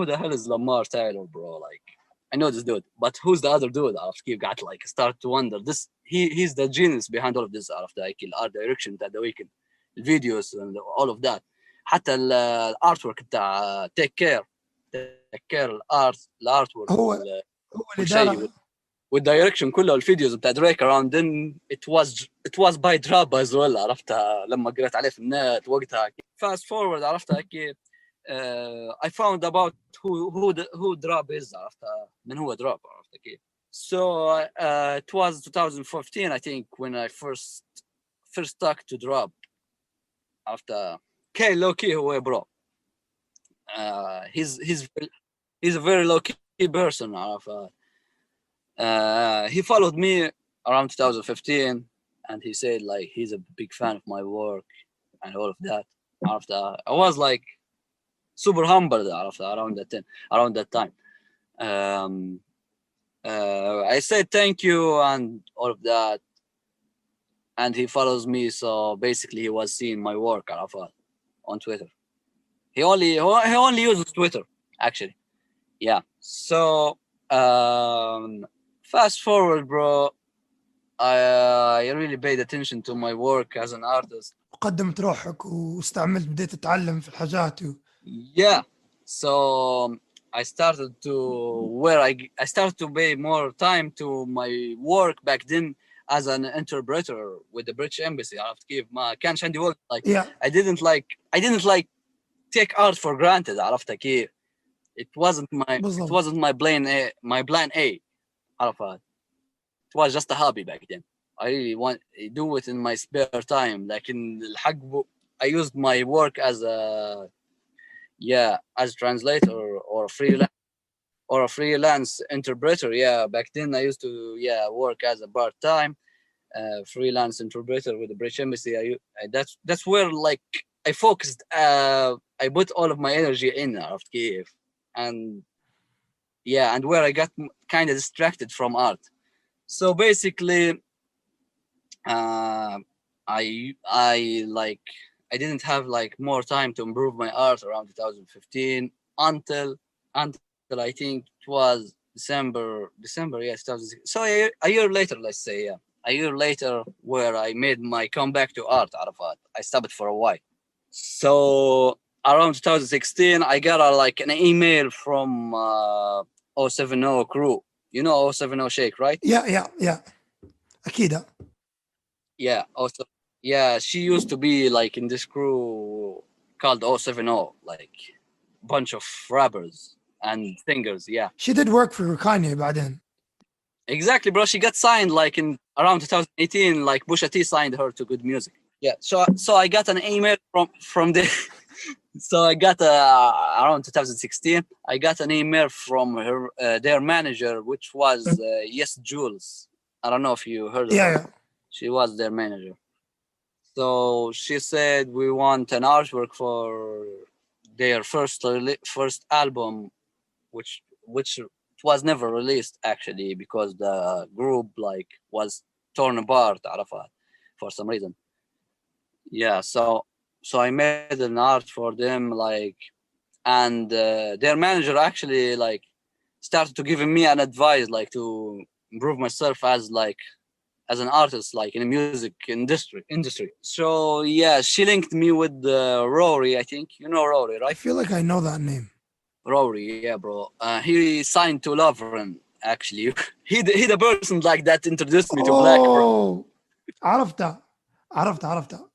the hell is Lamar Tyler, bro. Like I know this dude, but who's the other dude? After you got like start to wonder. He's the genius behind all of this. After like art direction بتاع The Weeknd, videos and all of that. حتى الارت ورك بتاع Take Care الارت ورك هو اللي دار والدايركشن كله الفيديوز بتاع دريك around then it was by Drop as well, عرفتها لما قريت عليه في النت وقتها. Fast forward, عرفتها كيف I found about who Drop is, عرفتها من هو Drop, عرفتها كيف. So it was 2015 I think when I first stuck to Drop, عرفتها كي low key هو bro. He's a very low key person, عرفتها. He followed me around 2015 and he said like he's a big fan of my work and all of that. I was like super humbled around that time. I said thank you and all of that, and he follows me, so basically he was seeing my work on Twitter. He only uses Twitter actually. Yeah. So fast forward, bro. I really paid attention to my work as an artist. قدمت روحك واستعملت بديت تتعلم في الحاجات Yeah. So I started to pay more time to my work back then as an interpreter with the British Embassy. عرفت كيف ما كانش عندي وقت. Like yeah. I didn't like take art for granted. عرفت كيف. It wasn't my plan A. عرفت. It was just a hobby back then. I really want to do it in my spare time. لكن الحق I used my work as as translator or a freelance interpreter. Yeah, back then I used to work as a part-time freelance interpreter with the British Embassy. That's where like I focused. I put all of my energy in عرفت كيف, and where I got kind of distracted from art. So basically, I didn't have like more time to improve my art around 2015 until I think it was December, 2016. So a year later, let's say, a year later, where I made my comeback to art, Arafat. I stopped for a while. So around 2016, I got an email from 070 crew. You know 070 Shake, right? Yeah. أكيد. Yeah. Also, she used to be like in this crew called 070, like bunch of rappers and singers. Yeah. She did work for Kanye بعدين. Exactly, bro. She got signed like in around 2018, like Pusha T signed her to Good Music. Yeah. So I got an email from the so I got around 2016, I got an email from her their manager, which was Yes Jules. I don't know if you heard of her. Yeah. She was their manager. So she said we want an artwork for their first album, which was never released actually because the group like was torn apart, عرفت, for some reason. Yeah, so So I made an art for them, like, and their manager actually like started to giving me an advice, like to improve myself as an artist, like in the music industry. So yeah, she linked me with Rory. I think you know Rory, I right? feel like I know that name. Rory, yeah, bro. He signed to Lovren. Actually, he the person like that introduced me to Black, bro. Oh, عرفتها عرفتها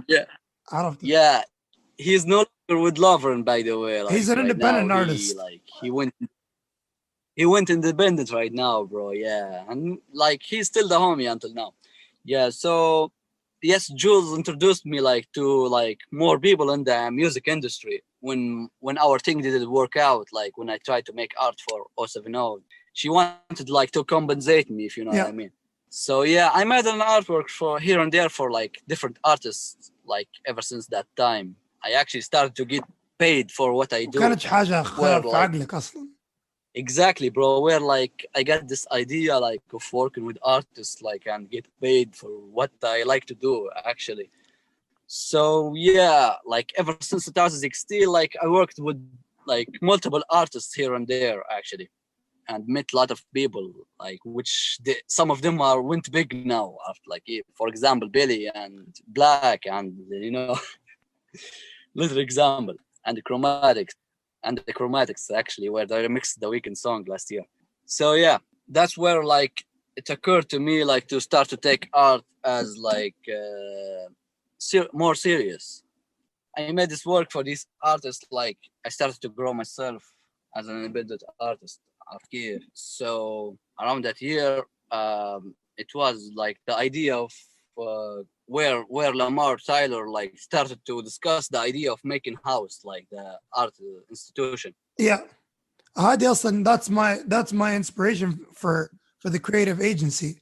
Yeah, عرفتها. yeah. He's no longer with Lovren, by the way. He's Like an right now, independent artist. he went independent right now, bro. Yeah, and like he's still the homie until now. Yeah, so yes, Jules introduced me like to like more people in the music industry when our thing didn't work out. Like when I tried to make art for 070, she wanted like to compensate me, if you know what Yeah. I mean. So yeah, I made an artwork for here and there for like different artists. Like ever since that time, I actually started to get paid for what I do. وكانت حاجة Where خرب في like عقلك أصلا. exactly, bro. Where like I got this idea like of working with artists, like and get paid for what I like to do, actually. So yeah, like ever since 2016, like I worked with like multiple artists here and there, actually, and met a lot of people, like some of them are went big now. After like, for example, Billy and Black, and little example, and the Chromatics actually, where they remixed the Weekend song last year. So yeah, that's where like it occurred to me like to start to take art as like more serious. I made this work for these artists. Like I started to grow myself as an independent artist of Kiev. So around that year, it was like the idea of where Lamar Tyler like started to discuss the idea of making house, like the art institution. Yeah. هذه أصلا that's my inspiration for the creative agency.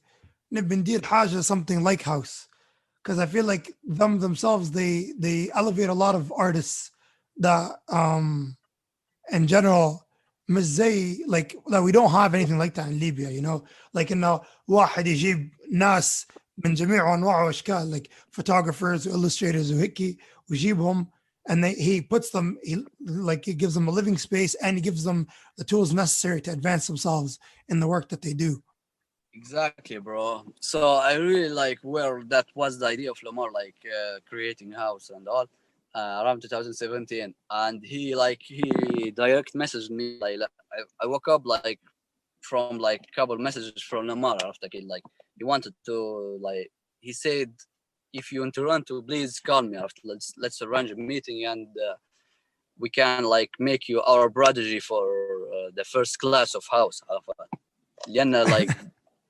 نبي ندير حاجة something like house, because I feel like them themselves they elevate a lot of artists that in general مش زي like that we don't have anything like that in Libya, you know, like إنه واحد يجيب ناس من جميع أنواع وأشكال like photographers illustrators وهيك ويجيبهم, and he puts them, he gives them a living space and he gives them the tools necessary to advance themselves in the work that they do. Exactly, bro. So I really like where that was the idea of Lamar, like creating house and all, around 2017. And he direct messaged me like I woke up like from like a couple messages from Lamar after kid, like he wanted to like he said, if you in Toronto, please call me after, let's arrange a meeting, and we can like make you our prodigy for the first class of house. لأن like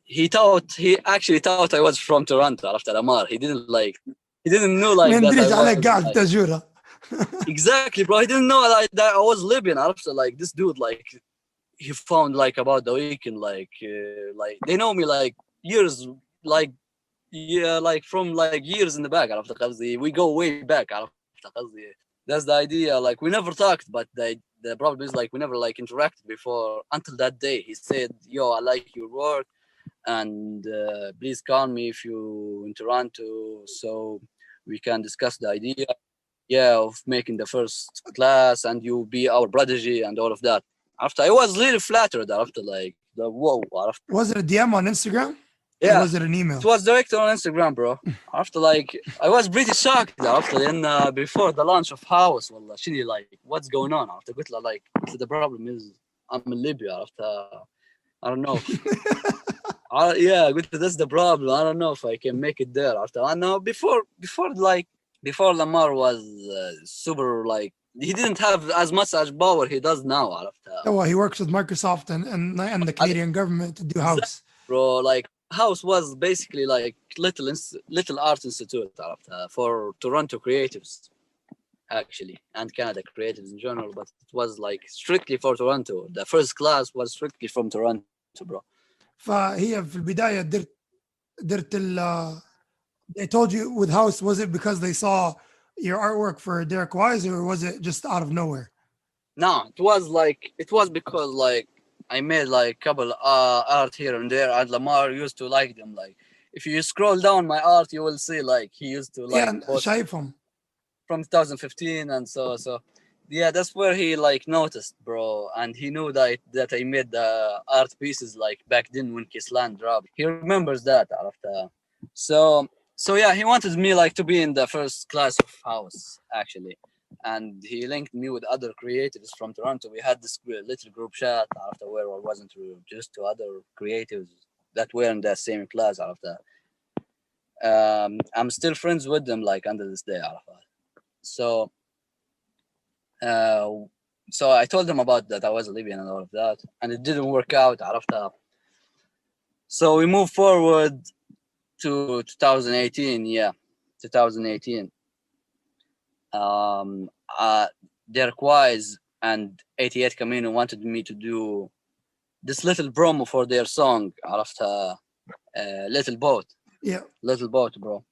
he actually thought I was from Toronto after Lamar. He didn't know like ما that I يندريش عليك was قاعد like تجورة. exactly, bro. He didn't know like that I was Libyan after like this dude like he found like about the weekend like they know me like years, like yeah, like from like years in the back after قصدي we go way back after قصدي. That's the idea, like we never talked, but the problem is like we never like interacted before until that day. He said, yo, I like your work, and please call me if you in Toronto so we can discuss the idea, yeah, of making the first class and you be our prodigy and all of that. After I was really flattered after like the whoa after, Was it a DM on Instagram or yeah, was it an it email? was direct on Instagram, bro. After like I was pretty shocked after then before the launch of house, والله شنو like what's going on after قلت له like the problem is I'm in Libya after I don't know if, yeah, قلت له that's the problem, I don't know if I can make it there after I know before Lamar was super like he didn't have as much as power he does now after Oh, he works with Microsoft and the Canadian government to do exactly, house. bro. Like house was basically like little art institute for Toronto creatives actually, and Canada creatives in general, but it was like strictly for Toronto. The first class was strictly from Toronto, bro. فهي في البداية درت they told you with house, was it because they saw your artwork for Derek Wise or was it just out of nowhere? No, it was because like I made like couple art here and there, and Lamar used to like them. Like if you scroll down my art, you will see like he used to like Yeah, post. شايفهم. from 2015 and so yeah, that's where he like noticed, bro, and he knew that I made the art pieces like back then when Kislan dropped. He remembers that after. So yeah, he wanted me like to be in the first class of house actually, and he linked me with other creatives from Toronto. We had this little group chat after where I was introduced to other creatives that were in the same class after. I'm still friends with them like under this day after. So uh, so I told them about that I was a Libyan and all of that, and it didn't work out after. So we moved forward to 2018. Yeah, 2018. Um, Derek Wise and 88 Camino wanted me to do this little promo for their song after Little Boat. Yeah. Little Boat, bro.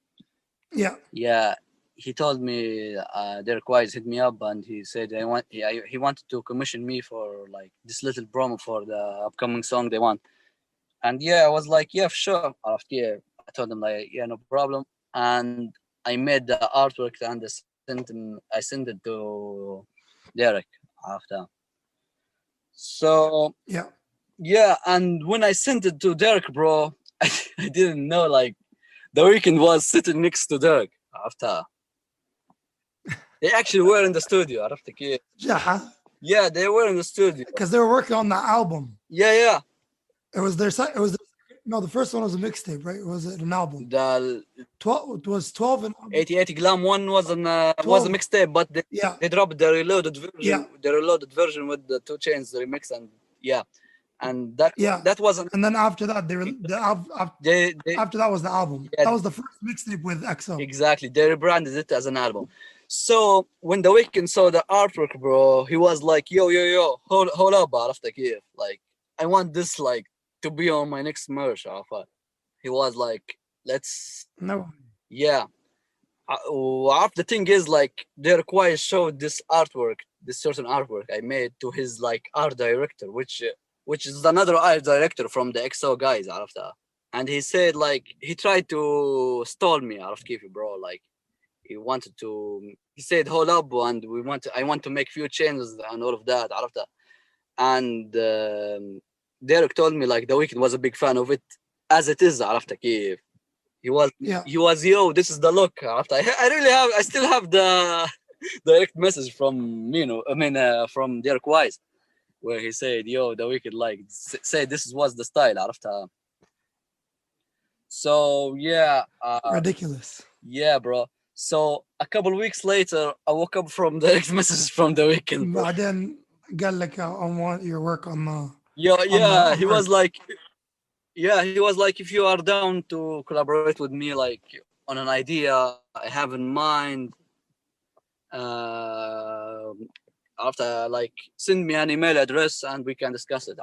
Yeah. Yeah. He told me Derek Wise hit me up and he said he wanted to commission me for like this little promo for the upcoming song they want. And yeah, I was like, yeah, sure. After yeah, I told him like, yeah, no problem. And I made the artwork and I sent it to Derek after. So Yeah. yeah, and when I sent it to Derek, bro, I didn't know like the weekend was sitting next to Derek after. They actually were in the studio. عرفت كيف? Yeah, they were in the studio. Because they were working on the album. Yeah. It was their site. It was no. The first one was a mixtape, right? Was it an album? The 12. It was 12 and 88 Glam one was a 12. mixtape, but they dropped the reloaded version. Yeah. The reloaded version with the 2 Chainz remix and yeah, and that wasn't. And then after that, after that was the album. Yeah, that was the first mixtape with EXO. Exactly, they rebranded it as an album. So when the Weeknd saw the artwork, bro, he was like, yo, hold up, عرفت كيف? Like, I want this like to be on my next merch, عرفت? He was like, let's. No. Yeah. The thing is, like, Derek Wise showed this artwork, this certain artwork I made to his like art director, which is another art director from the EXO guys, عرفت? And he said like he tried to stall me, عرفت كيف, bro? Like he said hold up and I want to make few changes and all of that, عرفت? And Derek told me like the Weeknd was a big fan of it as it is, عرفت كيف? He was yo, this is the look, عرفت? I still have the direct message from from Derek Wise where he said yo, the Weeknd like said this was the style, عرفت? So yeah, ridiculous. Yeah, bro. So a couple weeks later, I woke up from direct messages from the Weeknd. بعدين قال لك I want your work on the. Yeah. He was like, if you are down to collaborate with me, like on an idea I have in mind, after like send me an email address and we can discuss it.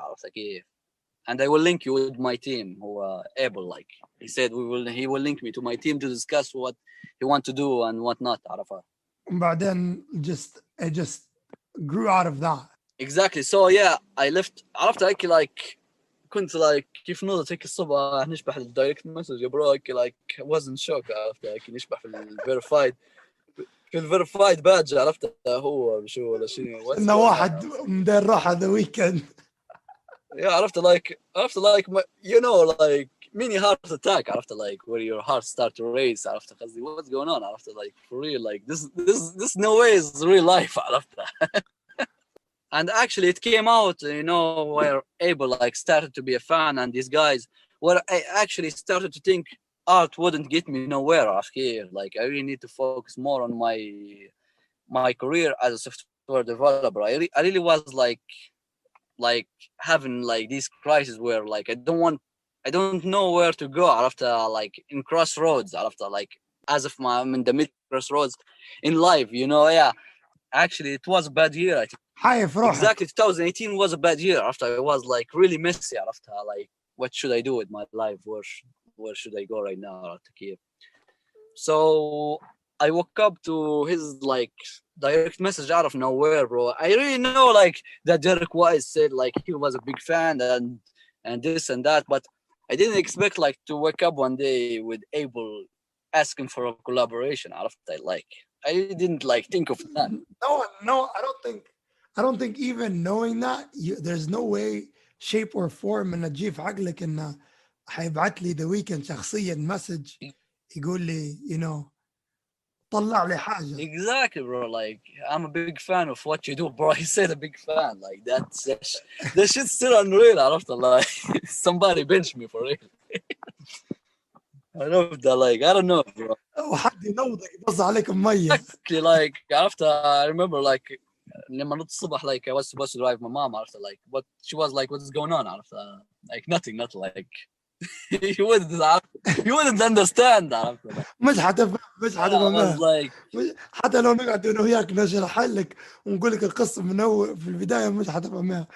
And I will link you with my team who are able, like he said, he will link me to my team to discuss what he want to do and what not. بعدين it just grew out of that. Exactly. So yeah, I left after like كنت like كيف نضت هيك الصبح نشبح الدايركت مسج يا برو هيك like wasn't shock عرفت هيك نشبح في الفيرفايد بادج عرفت هو شو ولا شنو انه واحد مدير راح هذا ويكند. Yeah, عرفت like like mini heart attack عرفت like where your heart start to race عرفت قصدي what's going on عرفت like for real like this no way is real life عرفت. And actually it came out, where Abel like started to be a fan and these guys, where I actually started to think art wouldn't get me nowhere here. Like I really need to focus more on my career as a software developer. I really was like having like these crises where like I don't know where to go after like in crossroads after like as if I'm in the mid crossroads in life, yeah. Actually it was a bad year, I think. Exactly, 2018 was a bad year after I was like really messy after like what should I do with my life, where should I go right now after Kiev. So I woke up to his like direct message out of nowhere, bro. I really know like that Derek Wise said like he was a big fan and this and that, but I didn't expect like to wake up one day with Abel asking for a collaboration out of that. Like didn't like think of that. No, I don't think even knowing that there's no way, shape or form ان تجي في عقلك انه حيبعت لي ذا ويكند شخصيا مسج يقول لي طلع لي حاجه. Exactly, bro. Like, I'm a big fan of what you do, bro. He said a big fan. Like, that shit's still unreal. عرفت like somebody bench me for it. I love that. Like, I don't know, bro. وحد ينوضك يبص عليك بميه. Exactly, like after I remember like لما نط الصبح like I was supposed to drive my mom after like what she was like what's going on after like nothing like you wouldn't understand after مش حتفهم I was like حتى لو نقعد انا وياك نشرح لك ونقول لك القصه من اول في البدايه مش حتفهمها.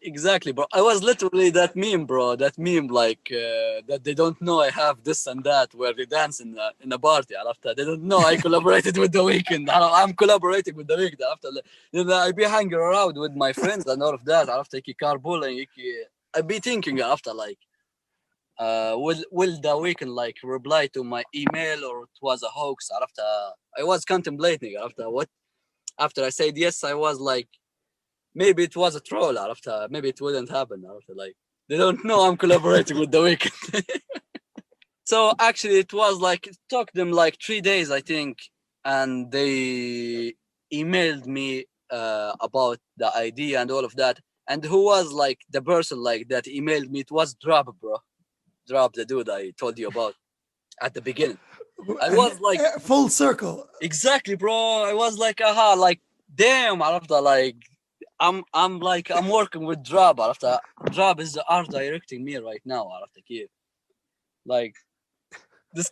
exactly, bro. I was literally that meme, bro. That meme, like that they don't know I have this and that, where they dance in a party. After they don't know I collaborated with The Weeknd. I'm collaborating with The Weeknd. After I be hanging around with my friends and all of that. After carpooling, I be thinking after like, will The Weeknd like reply to my email or it was a hoax? After I was contemplating after I said yes, I was like. Maybe it was a troll after maybe it wouldn't happen after like they don't know I'm collaborating with The Weeknd. So actually it was like it took them like 3 days I think and they emailed me about the idea and all of that and who was like the person like that emailed me. It was Drop, bro. Drop, the dude I told you about at the beginning. I was like full circle. Exactly, bro. I was like aha, like damn after like I'm working with Drab. After Drab is the art directing me right now. After Kiev, like this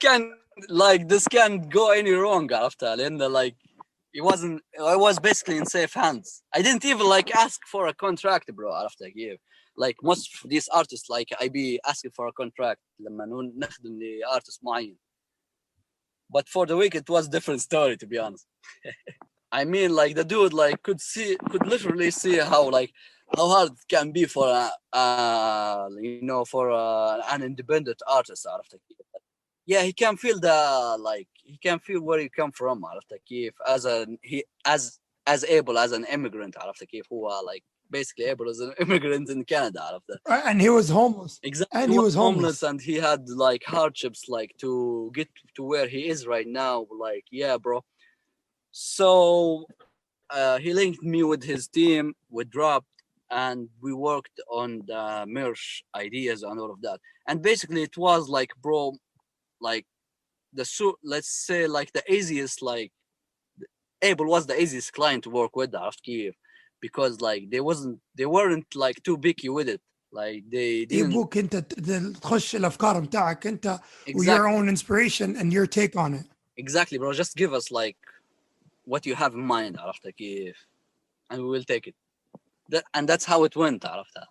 can't go any wrong. After and like it wasn't. I was basically in safe hands. I didn't even like ask for a contract, bro. After Kiev, like most of these artists, like I be asking for a contract. لما نخدم artist معين. But for The Weeknd, it was a different story, to be honest. I mean, like the dude, like could literally see how hard it can be for an independent artist out of the yeah, he can feel he can feel where you come from out of the Kiev as able as an immigrant out of the Kiev who are like basically able as an immigrant in Canada out of the and he was homeless. Exactly, and he was homeless and he had like hardships like to get to where he is right now. Like yeah, bro. So he linked me with his team, with Drop, and we worked on the merch ideas and all of that. And basically, it was like, bro, like let's say like the easiest, like Abel was the easiest client to work with after Kiev because like they weren't like too picky with it. Like they didn't. يبوك انت تخش الافكار بتاعك انت with your own inspiration and your take on it. Exactly, bro. Just give us like what you have in mind after Kiev and we will take it. And that's how it went after.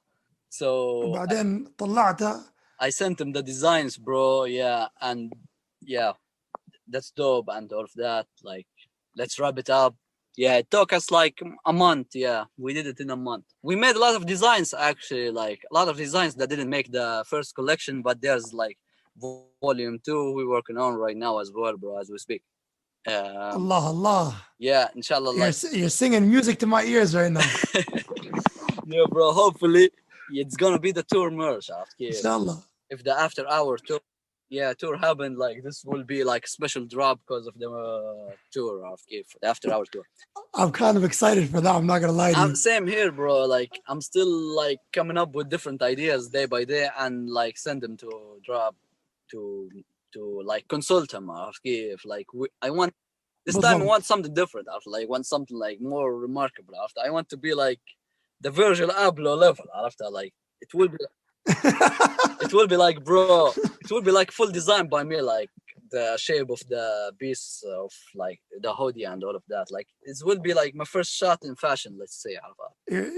So وبعدين طلعتها. I sent him the designs, bro. Yeah, and yeah, that's dope and all of that. Like, let's wrap it up. Yeah, it took us like a month. Yeah, we did it in a month. We made a lot of designs actually, like a lot of designs that didn't make the first collection, but there's like volume 2 we're working on right now as well, bro, as we speak. Allah. Yeah, inshallah. You're singing music to my ears right now. Yeah, bro. Hopefully, it's gonna be the tour merch after. Inshallah. If the after hour tour happened, like this will be like a special drop because of the tour after the after hour tour. I'm kind of excited for that. I'm not gonna lie to you. Same here, bro. Like I'm still like coming up with different ideas day by day and like send them to Drop to like consult him if like I want this time I want something different after like want something like more remarkable after I want to be like the Virgil Abloh level after like it will be like bro it will be like full design by me like the shape of the piece of like the hoodie and all of that like it will be like my first shot in fashion let's say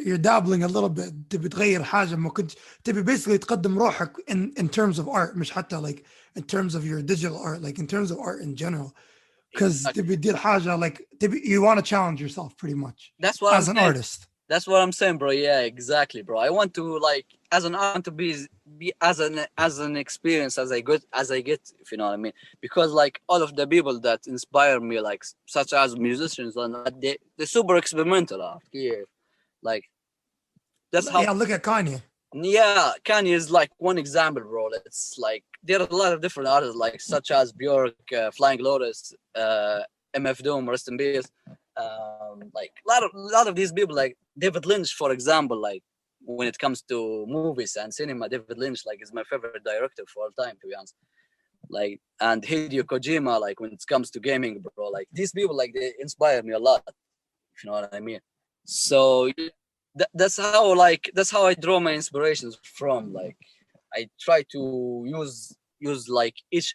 you're dabbling a little bit تبي تغير حاجة ما كنت تبي basically تقدم روحك in terms of art مش حتى like in terms of your digital art like in terms of art in general because تبي تدير حاجة like you want to challenge yourself pretty much that's what as an artist. That's what I'm saying, bro. Yeah, exactly, bro. I want to like as an art to be as an experience as I get, if you know what I mean. Because like all of the people that inspire me, like such as musicians, and they're super experimental. Yeah, like that's how. Yeah, look at Kanye. Yeah, Kanye is like one example, bro. It's like there are a lot of different artists, like such as Bjork, Flying Lotus, MF Doom, rest in peace. Like a lot of these people, like David Lynch, for example. Like when it comes to movies and cinema, David Lynch like is my favorite director for all time, to be honest. Like, and Hideo Kojima, like when it comes to gaming, bro. Like these people, like they inspire me a lot, if you know what I mean. So that's how I draw my inspirations from. Like I try to use like each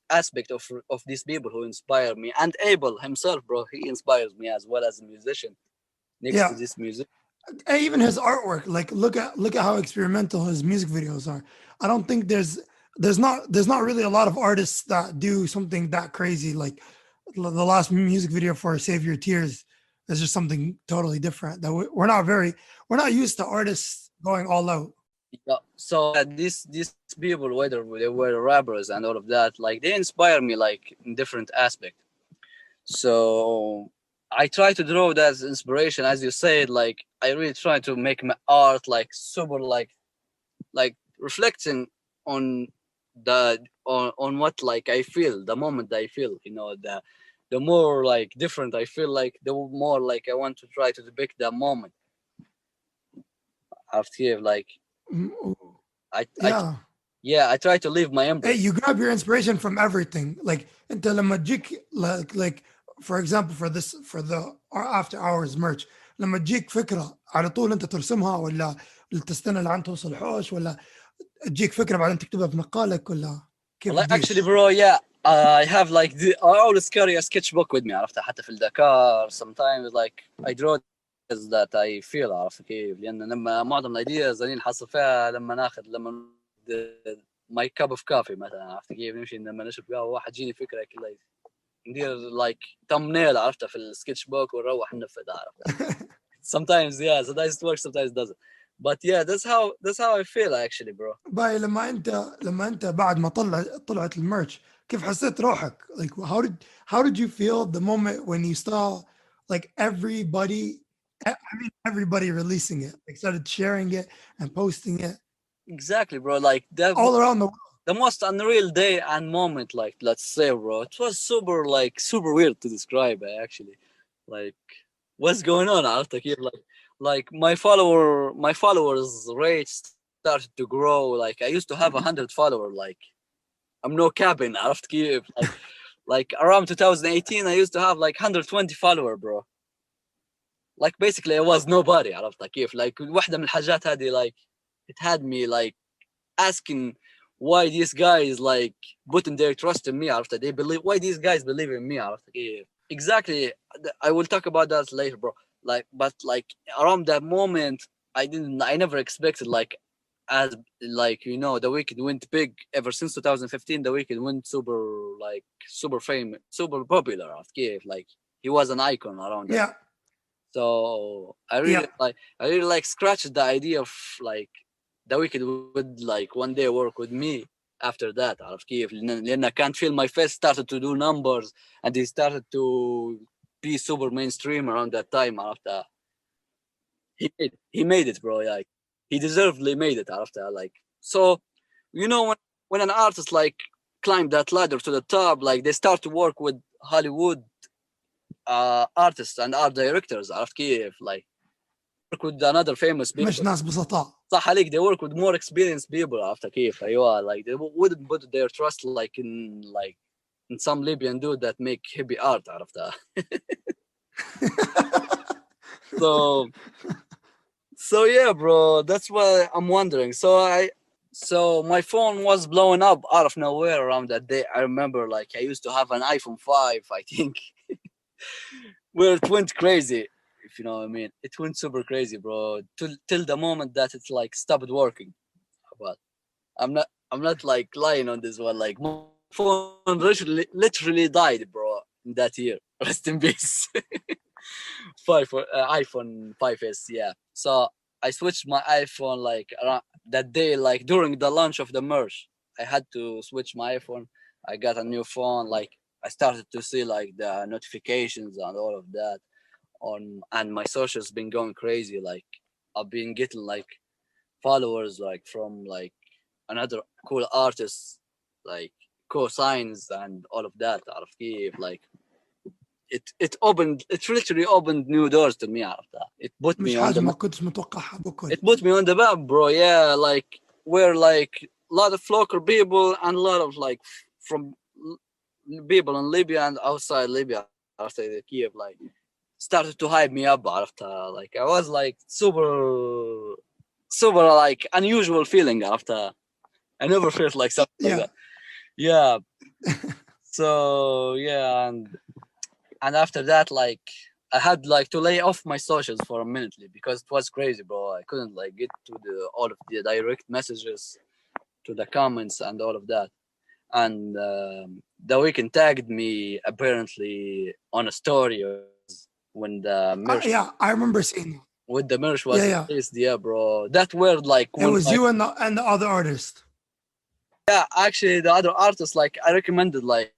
aspect of these people who inspire me, and Abel himself, bro, he inspires me as well as a musician next to Yeah, this music. even his artwork. Like look at how experimental his music videos are. I don't think there's not really a lot of artists that do something that crazy. Like the last music video for Save Your Tears is just something totally different. That we're not used to artists going all out. Yeah. So these people, whether they were rappers and all of that, like they inspire me like in different aspects. So I try to draw that as inspiration, as you said. Like I really try to make my art like super like reflecting on on what like I feel, the moment I feel. The more like different I feel, like the more like I want to try to depict that moment after like Mm, I yeah. yeah, I try to leave my Hey, imprint. you grab your inspiration from everything. Like انت لما تجيك like for example for the after hours merch لما تجيك فكرة على طول انت ترسمها ولا تستنى لعند توصل حوش ولا تجيك فكرة بعدين تكتبها في مقالك ولا كيف Like تجيك؟ actually, bro, yeah, I have like I always carry a sketchbook with me. عرفت حتى في الدكار sometimes like I draw things that I feel. عرفت كيف؟ لأن لما معظم الايدياز اللي نحصل فيها لما my cup of coffee مثلا. عرفت كيف؟ نمشي لما نشرب قهوة واحد تجيني فكرة كلها ندير like thumbnail عرفتها في السكتش بوك ونروح ننفذ. عرفت sometimes yeah, sometimes it works, sometimes it doesn't, but yeah, that's how I feel actually, bro. باي لما انت بعد ما طلعت الميرش كيف حسيت روحك؟ Like how did you feel the moment when you saw like everybody releasing it, like started sharing it and posting it Exactly, bro. Like all around the world. the most unreal day and moment, like let's say, bro, it was super weird to describe, actually. Like what's going on after here? Like my followers rate started to grow. Like I used to have 100 followers. Like I'm no capping. عرفت كيف? Like around 2018 I used to have like 120 follower, bro. Like basically I was nobody. عرفت كيف? Like واحدة من الحاجات هذه, like it had me like asking why these guys like putting their trust in me. عرفت they believe, why these guys believe in me. عرفت كيف? Exactly. I will talk about that later, bro. Like but like around that moment I never expected, like, as like the Weeknd went big ever since 2015. The Weeknd went super famous, super popular. عرفت كيف? Like he was an icon around that. Yeah, So yeah. I really like scratched the idea of like the Weeknd would like one day work with me after that. عرفت كيف؟ لأن I can't feel my face started to do numbers, and he started to be super mainstream around that time. عرفت he made it, bro. Like he deservedly made it. عرفت like, so when an artist like climb that ladder to the top, like they start to work with Hollywood artists and art directors. عرفت كيف? Like work with another famous مش people. ناس بسطاء. صح عليك, they work with more experienced people. عرفت كيف؟ ايوه, like they wouldn't put their trust in some Libyan dude that make hippie art. عرفتها. so so yeah, bro, that's what I'm wondering. So my phone was blowing up out of nowhere around that day. I remember, like, I used to have an iPhone 5, I think, where it went crazy, if you know what I mean. It went super crazy, bro, till the moment that it's like stopped working. But I'm not like lying on this one. Like my phone literally died, bro, in that year. Rest in peace. iPhone 5s, yeah. So I switched my iPhone like around that day, like during the launch of the merch, I had to switch my iPhone. I got a new phone. Like I started to see like the notifications and all of that on, and my socials been going crazy. Like I've been getting like followers like from like another cool artists, like co-signs and all of that out of Kiev. Like it literally opened new doors to me out of that. It put مش me on حاجة ما the كنتش متوقعها بكل. it put me on the map, bro. Yeah, like we're like a lot of local people and a lot of like from people in Libya and outside Libya after the Kiev like started to hype me up after like I was like super like unusual feeling after I never felt like something like Yeah. that. Yeah. So yeah, and after that like I had like to lay off my socials for a minute because it was crazy, bro. I couldn't like get to the all of the direct messages, to the comments and all of that. And the weekend tagged me apparently on a story when the merch Yeah, I remember seeing that. when the merch was Yeah. released. Yeah, bro. That were like It one of was my, you and the other artist. yeah. Actually, the other artists like I recommended like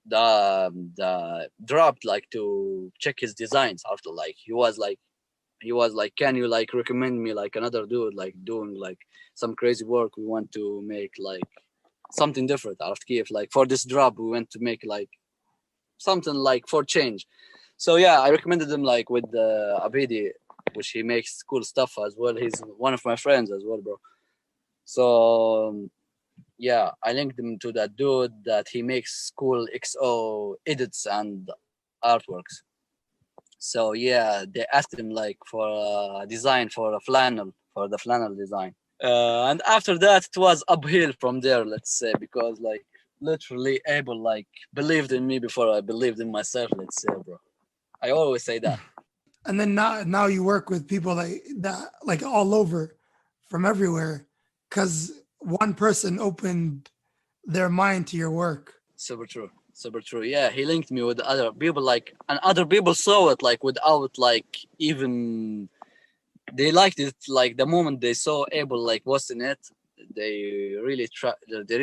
the dropped like to check his designs after like he was like can you like recommend me like another dude like doing like some crazy work, we want to make like something different out of Kiev, like for this drop we want to make like something like for change. So yeah, I recommended him like with Abidi, which he makes cool stuff as well. He's one of my friends as well, bro. So yeah, I linked him to that dude that he makes cool XO edits and artworks. So yeah, they asked him like for a design for a flannel, for the flannel design. And after that, it was uphill from there, let's say, because like literally Abel like believed in me before I believed in myself, let's say, bro. I always say that. And then now you work with people like that, like all over, from everywhere, because one person opened their mind to your work. Super true. Super true. Yeah, he linked me with other people like, and other people saw it like without like even they liked it like the moment they saw Abel like posting it, they really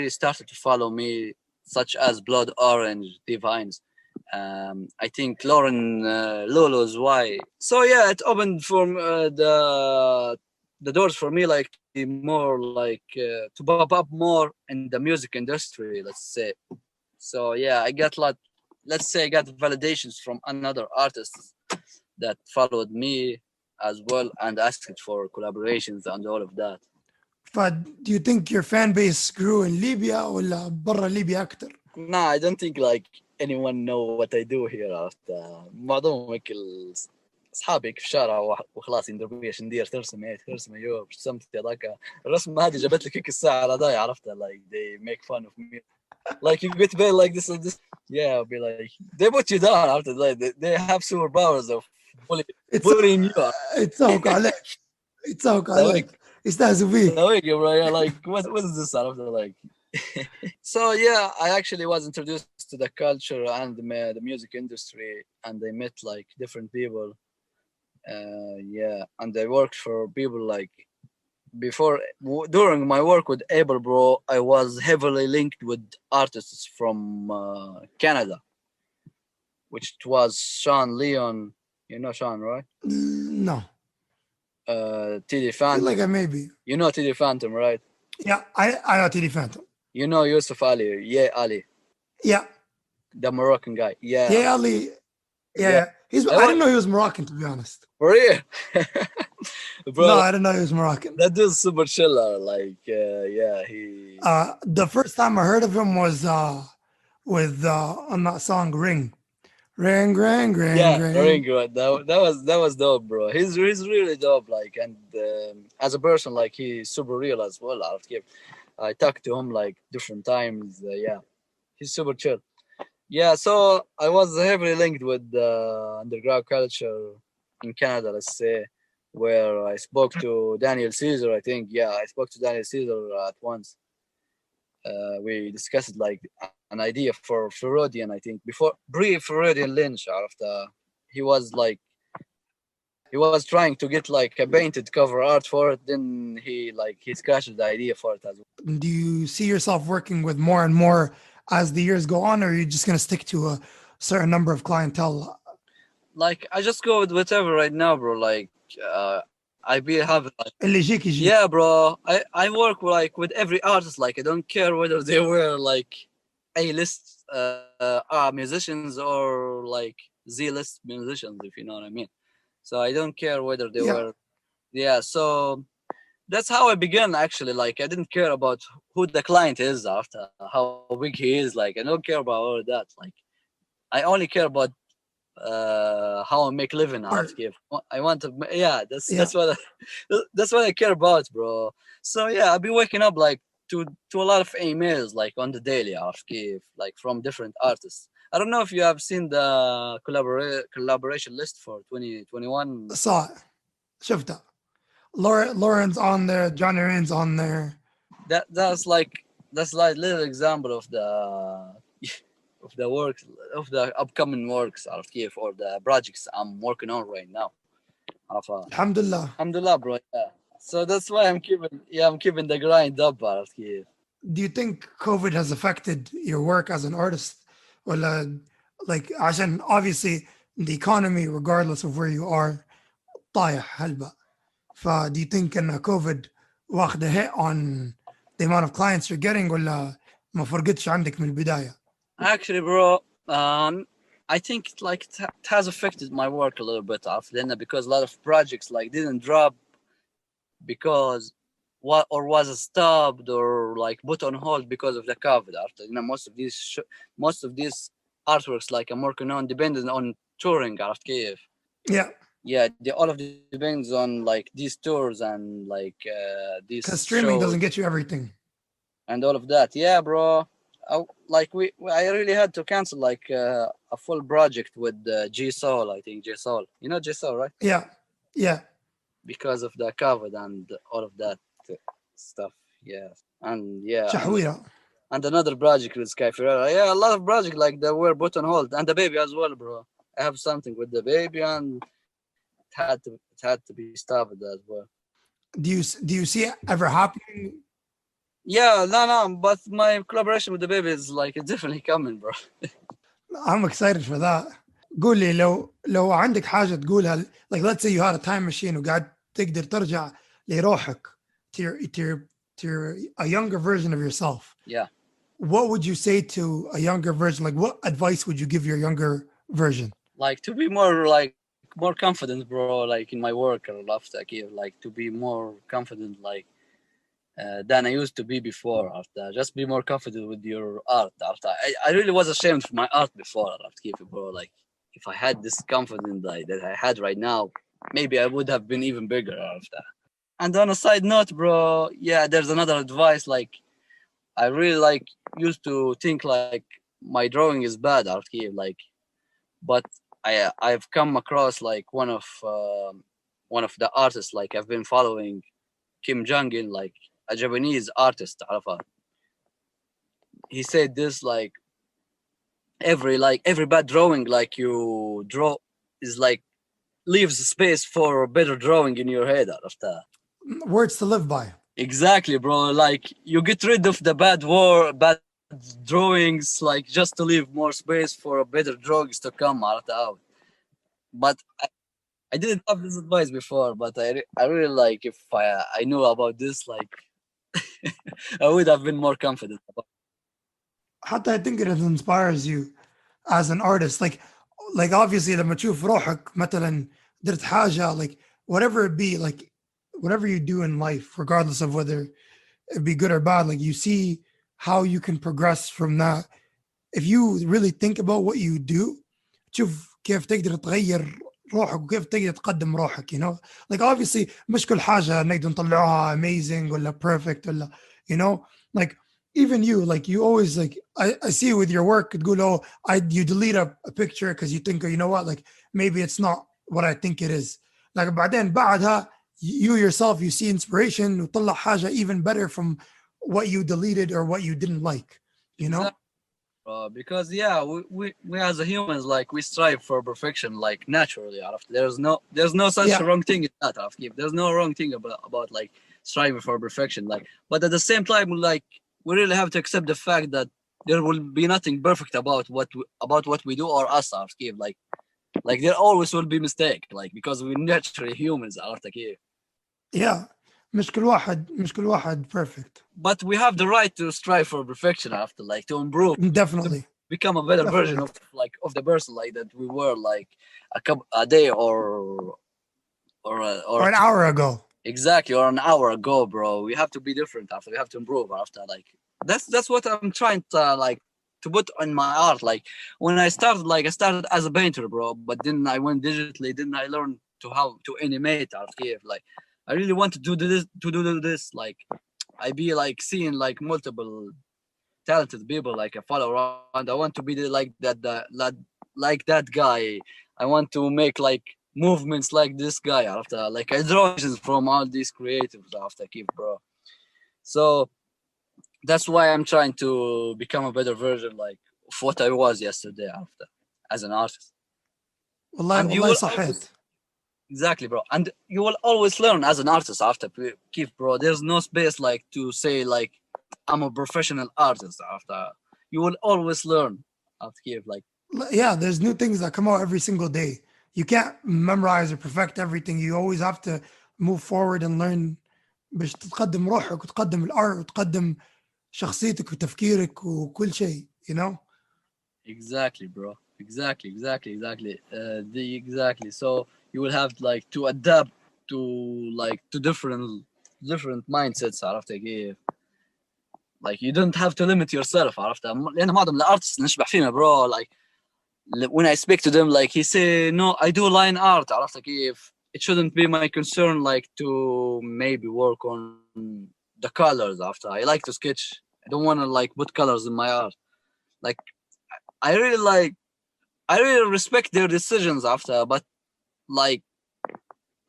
started to follow me, such as Blood Orange, Divines. I think Lauren Lolo's why. So yeah, it opened from the doors for me like to be more like to pop up more in the music industry, let's say. So yeah, I got lot, let's say I got validations from another artists that followed me as well and asked for collaborations and all of that. Do you think your fan base grew in Libya ولا برا ليبيا أكتر؟ Nah, I don't think like anyone know what I do here. معظمهم هيك اصحابي في الشارع وخلاص يندربوا ايش ندير، ترسم ايه ترسم ايوب رسمت هذاك الرسمه هذه جابت لك هيك الساعه هذا عرفتها like they make fun of me like you get paid like this and this. Yeah, I'll be like they put you down after like they have superpowers of bullying you up. يتسوقوا عليك يتسوقوا عليك يستهزوا فيك. Like, bro, yeah, like what is this out of the like? So yeah, I actually was introduced to the culture and the music industry, and I met like different people. Yeah, and I worked for people like before during my work with Abel, bro. I was heavily linked with artists from Canada, which was Sean Leon. You know Sean, right? No. TD I feel Phantom. like I maybe. You know TD Phantom, right? Yeah, I know TD Phantom. You know Yusuf Ali, yeah, Ali, Yeah. the Moroccan guy. Yeah, Yeah, Ali. Yeah. I didn't know he was Moroccan, to be honest. For real? Bro, No, I didn't know he was Moroccan. that dude's super chiller. Like, yeah, he. The first time I heard of him was with on that song Ring. Ring, ring, ring, Yeah, ring. very good. That was dope, bro. He's really dope. Like, and as a person, like he's super real as well. I talked to him like different times. Yeah, he's super chill. Yeah, so I was heavily linked with the underground culture in Canada, let's say, where I spoke to Daniel Caesar. I think, yeah, I spoke to Daniel Caesar at once. We discussed like an idea for Freudian, I think, before pre-Freudian lynch. After he was like He was trying to get like a painted cover art for it. Then he scratched the idea for it as well. Do you see yourself working with more and more as the years go on, or are you just going to stick to a certain number of clientele? Like I just go with whatever right now, bro. Like I be have like اللي يجيك يجيك. yeah, bro. I work like with every artist. Like I don't care whether they were like A-list musicians or like Z-list musicians, if you know what I mean. So I don't care whether they Yeah. were yeah. So that's how I began actually. Like I didn't care about who the client is after how big he is. Like I don't care about all of that. Like I only care about how I make living out Art. of. I want to yeah, Yeah. that's what I care about, bro. So yeah, I'll be waking up like to a lot of emails like on the daily out of Kiev, like from different artists. I don't know if you have seen the collaboration list for 2021. Saw it. شفتها. Lauren's on there. Johnny Rain's on there. That's like little example of the of the works of the upcoming works out of Kiev or the projects I'm working on right now. Alhamdulillah. Alhamdulillah, bro. Yeah. So that's why I'm keeping the grind up out of Kiev. Do you think COVID has affected your work as an artist? Well, like, عشان obviously the economy, regardless of where you are, طايح هلبة. Do you think ان COVID واخد a hit on the amount of clients you're getting ولا ما فرقتش عندك من البداية؟ Actually, bro, I think like it has affected my work a little bit after then because a lot of projects like didn't drop because what or was stopped or like put on hold because of the COVID. After most of these artworks like I'm working on depended on touring out of Kiev. Yeah. Yeah, all of it depends on like these tours and like these Because streaming shows doesn't get you everything. and all of that. Yeah, bro. Like I really had to cancel like a full project with G Soul. I think G Soul. You know G Soul, right? Yeah. Yeah. Because of the COVID and all of that stuff. Yeah, and yeah, شحويرة. and another project with Sky Ferreira. Yeah, a lot of projects like that were put on hold, and the baby as well, bro. I have something with the baby, and it had to be stopped as well. Do you see it ever happening? Yeah, no, but my collaboration with the baby is like it's definitely coming, bro. I'm excited for that. قول لي لو عندك حاجة تقولها, like let's say you had a time machine وقاعد تقدر ترجع لروحك to a younger version of yourself. Yeah. What would you say to a younger version? Like what advice would you give your younger version? Like to be more confident, bro, like in my work or after like to be more confident like than I used to be before. After just be more confident with your art. After I really was ashamed of my art before. After bro, like if I had this confidence that I had right now, maybe I would have been even bigger after. And on a side note, bro, yeah, there's another advice. Like I really like used to think like my drawing is bad after like, but I've come across like one of the artists like I've been following, Kim Jong-un, like a Japanese artist. عرفها. He said this like every bad drawing like you draw is like leaves space for a better drawing in your head after. Words to live by. Exactly, bro. Like you get rid of the bad drawings, like just to leave more space for better drawings to come out. But I didn't have this advice before, but I really like if I knew about this, like I would have been more confident about. حتى I think it inspires you as an artist. Like obviously لما تشوف روحك مثلا درت حاجة, like whatever it be, like whatever you do in life, regardless of whether it be good or bad, like you see how you can progress from that. If you really think about what you do, تشوف كيف تقدر تغير روحك وكيف تقدر تقدم روحك, you know, like obviously مش كل حاجة نقدر نطلعها amazing ولا perfect ولا, you know, like even you, like you always like I see with your work تقول oh you delete a picture because you think, oh, you know what, like maybe it's not what I think it is, like بعدين بعدها you yourself you see inspiration وتطلع حاجة even better from what you deleted or what you didn't like, you know. Exactly. because yeah, we as a humans, like, we strive for perfection, like, naturally. عرفت? There's no such Yeah, wrong thing in that. عرفت كيف? There's no wrong thing about like striving for perfection, like, but at the same time, like, we really have to accept the fact that there will be nothing perfect about what we do or us. عرفت كيف? Like there always will be mistake, like, because we're naturally humans. عرفت كيف? yeah. مش كل واحد perfect. But we have the right to strive for perfection, after, like, to improve, to Definitely, become a better version definitely. of the person, like, that we were, like, a day or Or an hour ago. exactly, or an hour ago, bro. We have to be different after. We have to improve after. Like, that's what I'm trying to, like, to put on my art. Like, when I started as a painter, bro. But then I went digitally. Then I learned to how to animate art here. Like, I really want to do this. Like, I be like seeing like multiple talented people like I follow around. I want to be like that guy. I want to make like movements like this guy after, like, I draw visions from all these creatives after keep, bro. So that's why I'm trying to become a better version, like, of what I was yesterday after as an artist. والله And you والله will always صحيت. exactly, bro. And you will always learn as an artist after keep, bro. There's no space like to say like I'm a professional artist after. You will always learn after keep, like, Yeah, there's new things that come out every single day. You can't memorize or perfect everything. You always have to move forward and learn باش تقدم روحك وتقدم الارت وتقدم شخصيتك وتفكيرك وكل شيء, you know? exactly, bro. Exactly. The exactly. So you will have like to adapt to like to different mindsets after give. Like, you don't have to limit yourself after. لأن معظم الارtists نشبه فيهم, bro. Like, when I speak to them, like, he say, no, I do line art. عرفت كيف? It shouldn't be my concern, like, to maybe work on the colors after. I like to sketch. I don't want to like put colors in my art. Like, I really like, I really respect their decisions after, but like,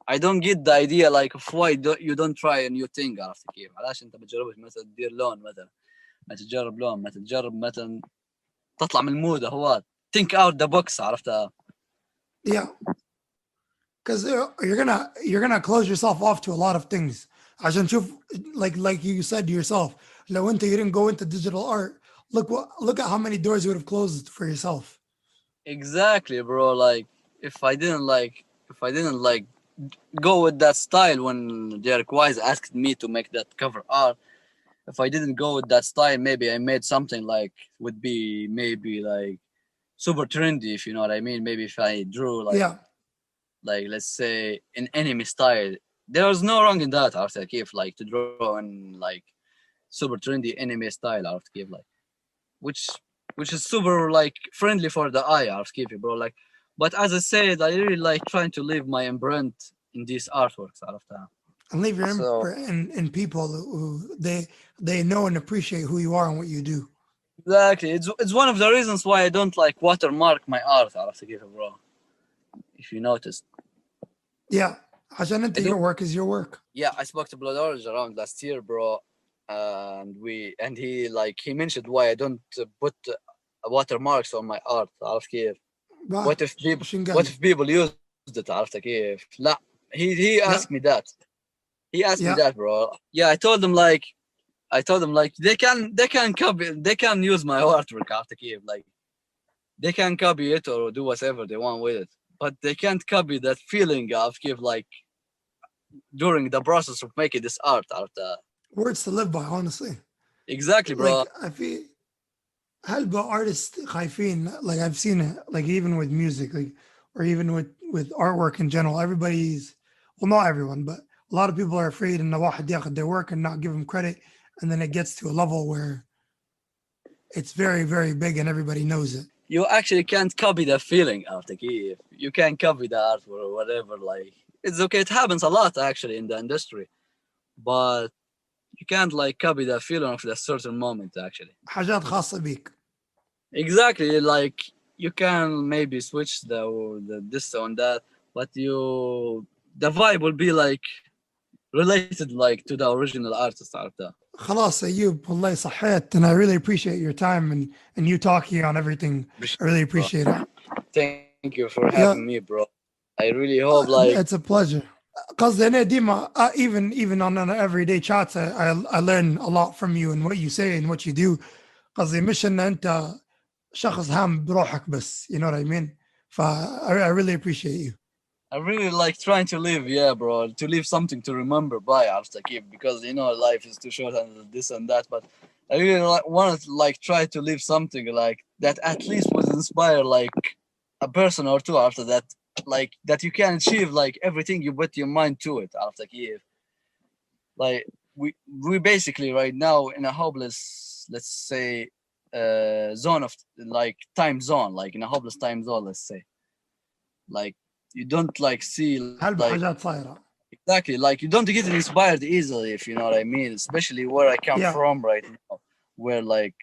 I don't get the idea like of why you don't try a new thing. عرفت كيف؟ علاش انت بتجربش مثلا تدير لون مثلا، ما تجرب لون، ما تجرب مثلا تطلع من المود هوات. Think out the box عرفتها. Yeah, because you're gonna close yourself off to a lot of things. عشان شوف, like you said to yourself, لو انت you didn't go into digital art, look at how many doors you would have closed for yourself. Exactly, bro. Like, if I didn't like go with that style when Derek Wise asked me to make that cover art, if I didn't go with that style, maybe I made something like would be maybe like super trendy, if you know what I mean. Maybe if I drew Yeah, like let's say in anime style, there was no wrong in that. After Kif, like to draw in like super trendy anime style. After Kif, like which which is super like friendly for the eye. After Kif, bro. Like, but as I said, I really like trying to leave my imprint in these artworks. After and leave your so imprint in people who they know and appreciate who you are and what you do. exactly, it's one of the reasons why I don't like watermark my art. After Kif, bro. If you noticed. Yeah, عشان انت I your don't. work is your work. Yeah, I spoke to Blood Orange around last year, bro, and he like he mentioned why I don't put watermarks on my art. عرفت كيف? Bah, What if people شو قال what لك? if people used it? عرفت كيف؟ لا, he Yeah, asked me that. He asked me yeah, that, bro. Yeah, I told him like they can copy, they can use my artwork. عرفت كيف? Like, they can copy it or do whatever they want with it, but they can't copy that feeling of give like during the process of making this art. عرفت? words to live by, honestly. Exactly, bro. Like I feel هلبة artists خايفين, like I've seen it, like even with music, like, or even with artwork in general. Everybody's, well, not everyone, but a lot of people are afraid ان واحد ياخد their work and not give them credit, and then it gets to a level where it's very, very big and everybody knows it. You actually can't copy the feeling of the key. You can't copy the art or whatever. Like, it's okay. It happens a lot actually in the industry, but you can't like copy the feeling of the certain moment actually. حاجات خاصة بيك. Exactly. Like, you can maybe switch the this on that, but the vibe will be like related like to the original artist عرفتها. خلاص أيوب والله صحيت, and I really appreciate your time and you talking on everything. I really appreciate it. Thank you for Yeah, having me, bro. I really hope like it's a pleasure. قصدي أنا ديما even on an everyday chats I learn a lot from you and what you say and what you do. قصدي مش إن أنت شخص هام بروحك بس, you know what I mean. I really appreciate you. I really like trying to live, yeah, bro, to leave something to remember by after keep, because you know life is too short and this and that. But I really want to like try to leave something like that at least would inspire like a person or two after that, like that you can achieve like everything you put your mind to it after keep. Like we basically right now in a hopeless, let's say, zone of like time zone, like in a hopeless time zone, let's say, like you don't like see like هالحاجات صايرة. exactly like you don't get inspired easily, if you know what I mean, especially where I come Yeah, from right now, where like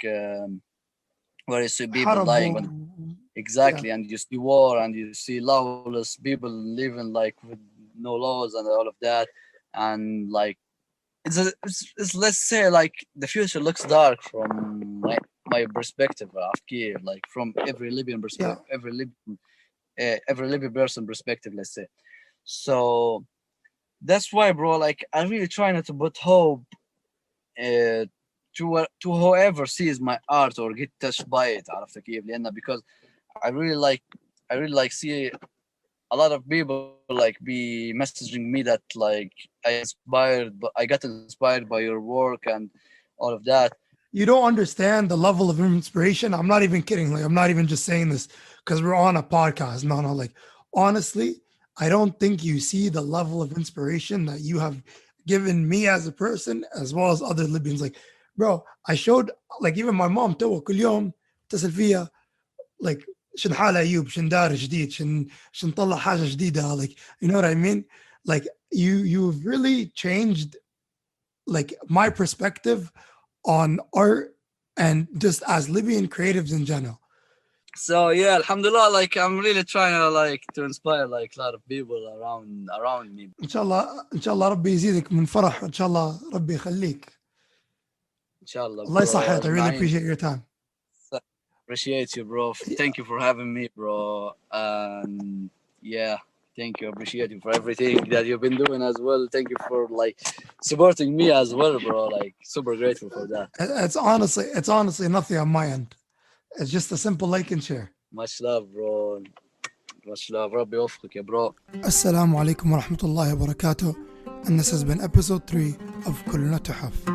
where you see people حرب dying when yeah. exactly, and you see war and you see lawless people living like with no laws and all of that, and like it's let's say like the future looks dark from my perspective of Kiev, like from every Libyan Yeah, perspective, every Libyan person perspective, let's say. So that's why, bro, like I really try not to put hope to whoever sees my art or get touched by it عرفت كيف لأنه because I really like see a lot of people like be messaging me that like I got inspired by your work and all of that. you don't understand the level of inspiration. I'm not even kidding. Like, I'm not even just saying this because we're on a podcast. No, no, like, honestly, I don't think you see the level of inspiration that you have given me as a person, as well as other Libyans. Like, bro, I showed, like, even my mom تو كل يوم تتصل فيا, like, شن حال أيوب, شن دار جديد, شن طلع حاجة جديدة, like, you know what I mean? Like, you've really changed like my perspective on art and just as Libyan creatives in general. So yeah, alhamdulillah, like I'm really trying to like to inspire like a lot of people around me. ان شاء الله ربي يزيدك من فرح, وان شاء الله ربي يخليك. Inshallah, الله bro. يصحيك. I really Ajma'in. appreciate your time. Appreciate you, bro. Thank you for having me, bro. And yeah, thank you. Appreciate you for everything that you've been doing as well. Thank you for like supporting me as well, bro. Like super grateful for that. It's honestly nothing on my end. It's just a simple like and share. Much love, bro. Much love. ربي يوفقك يا bro. Assalamu alaikum wa rahmatullahi wa barakatuh. And this has been episode 3 of كلنا تحف.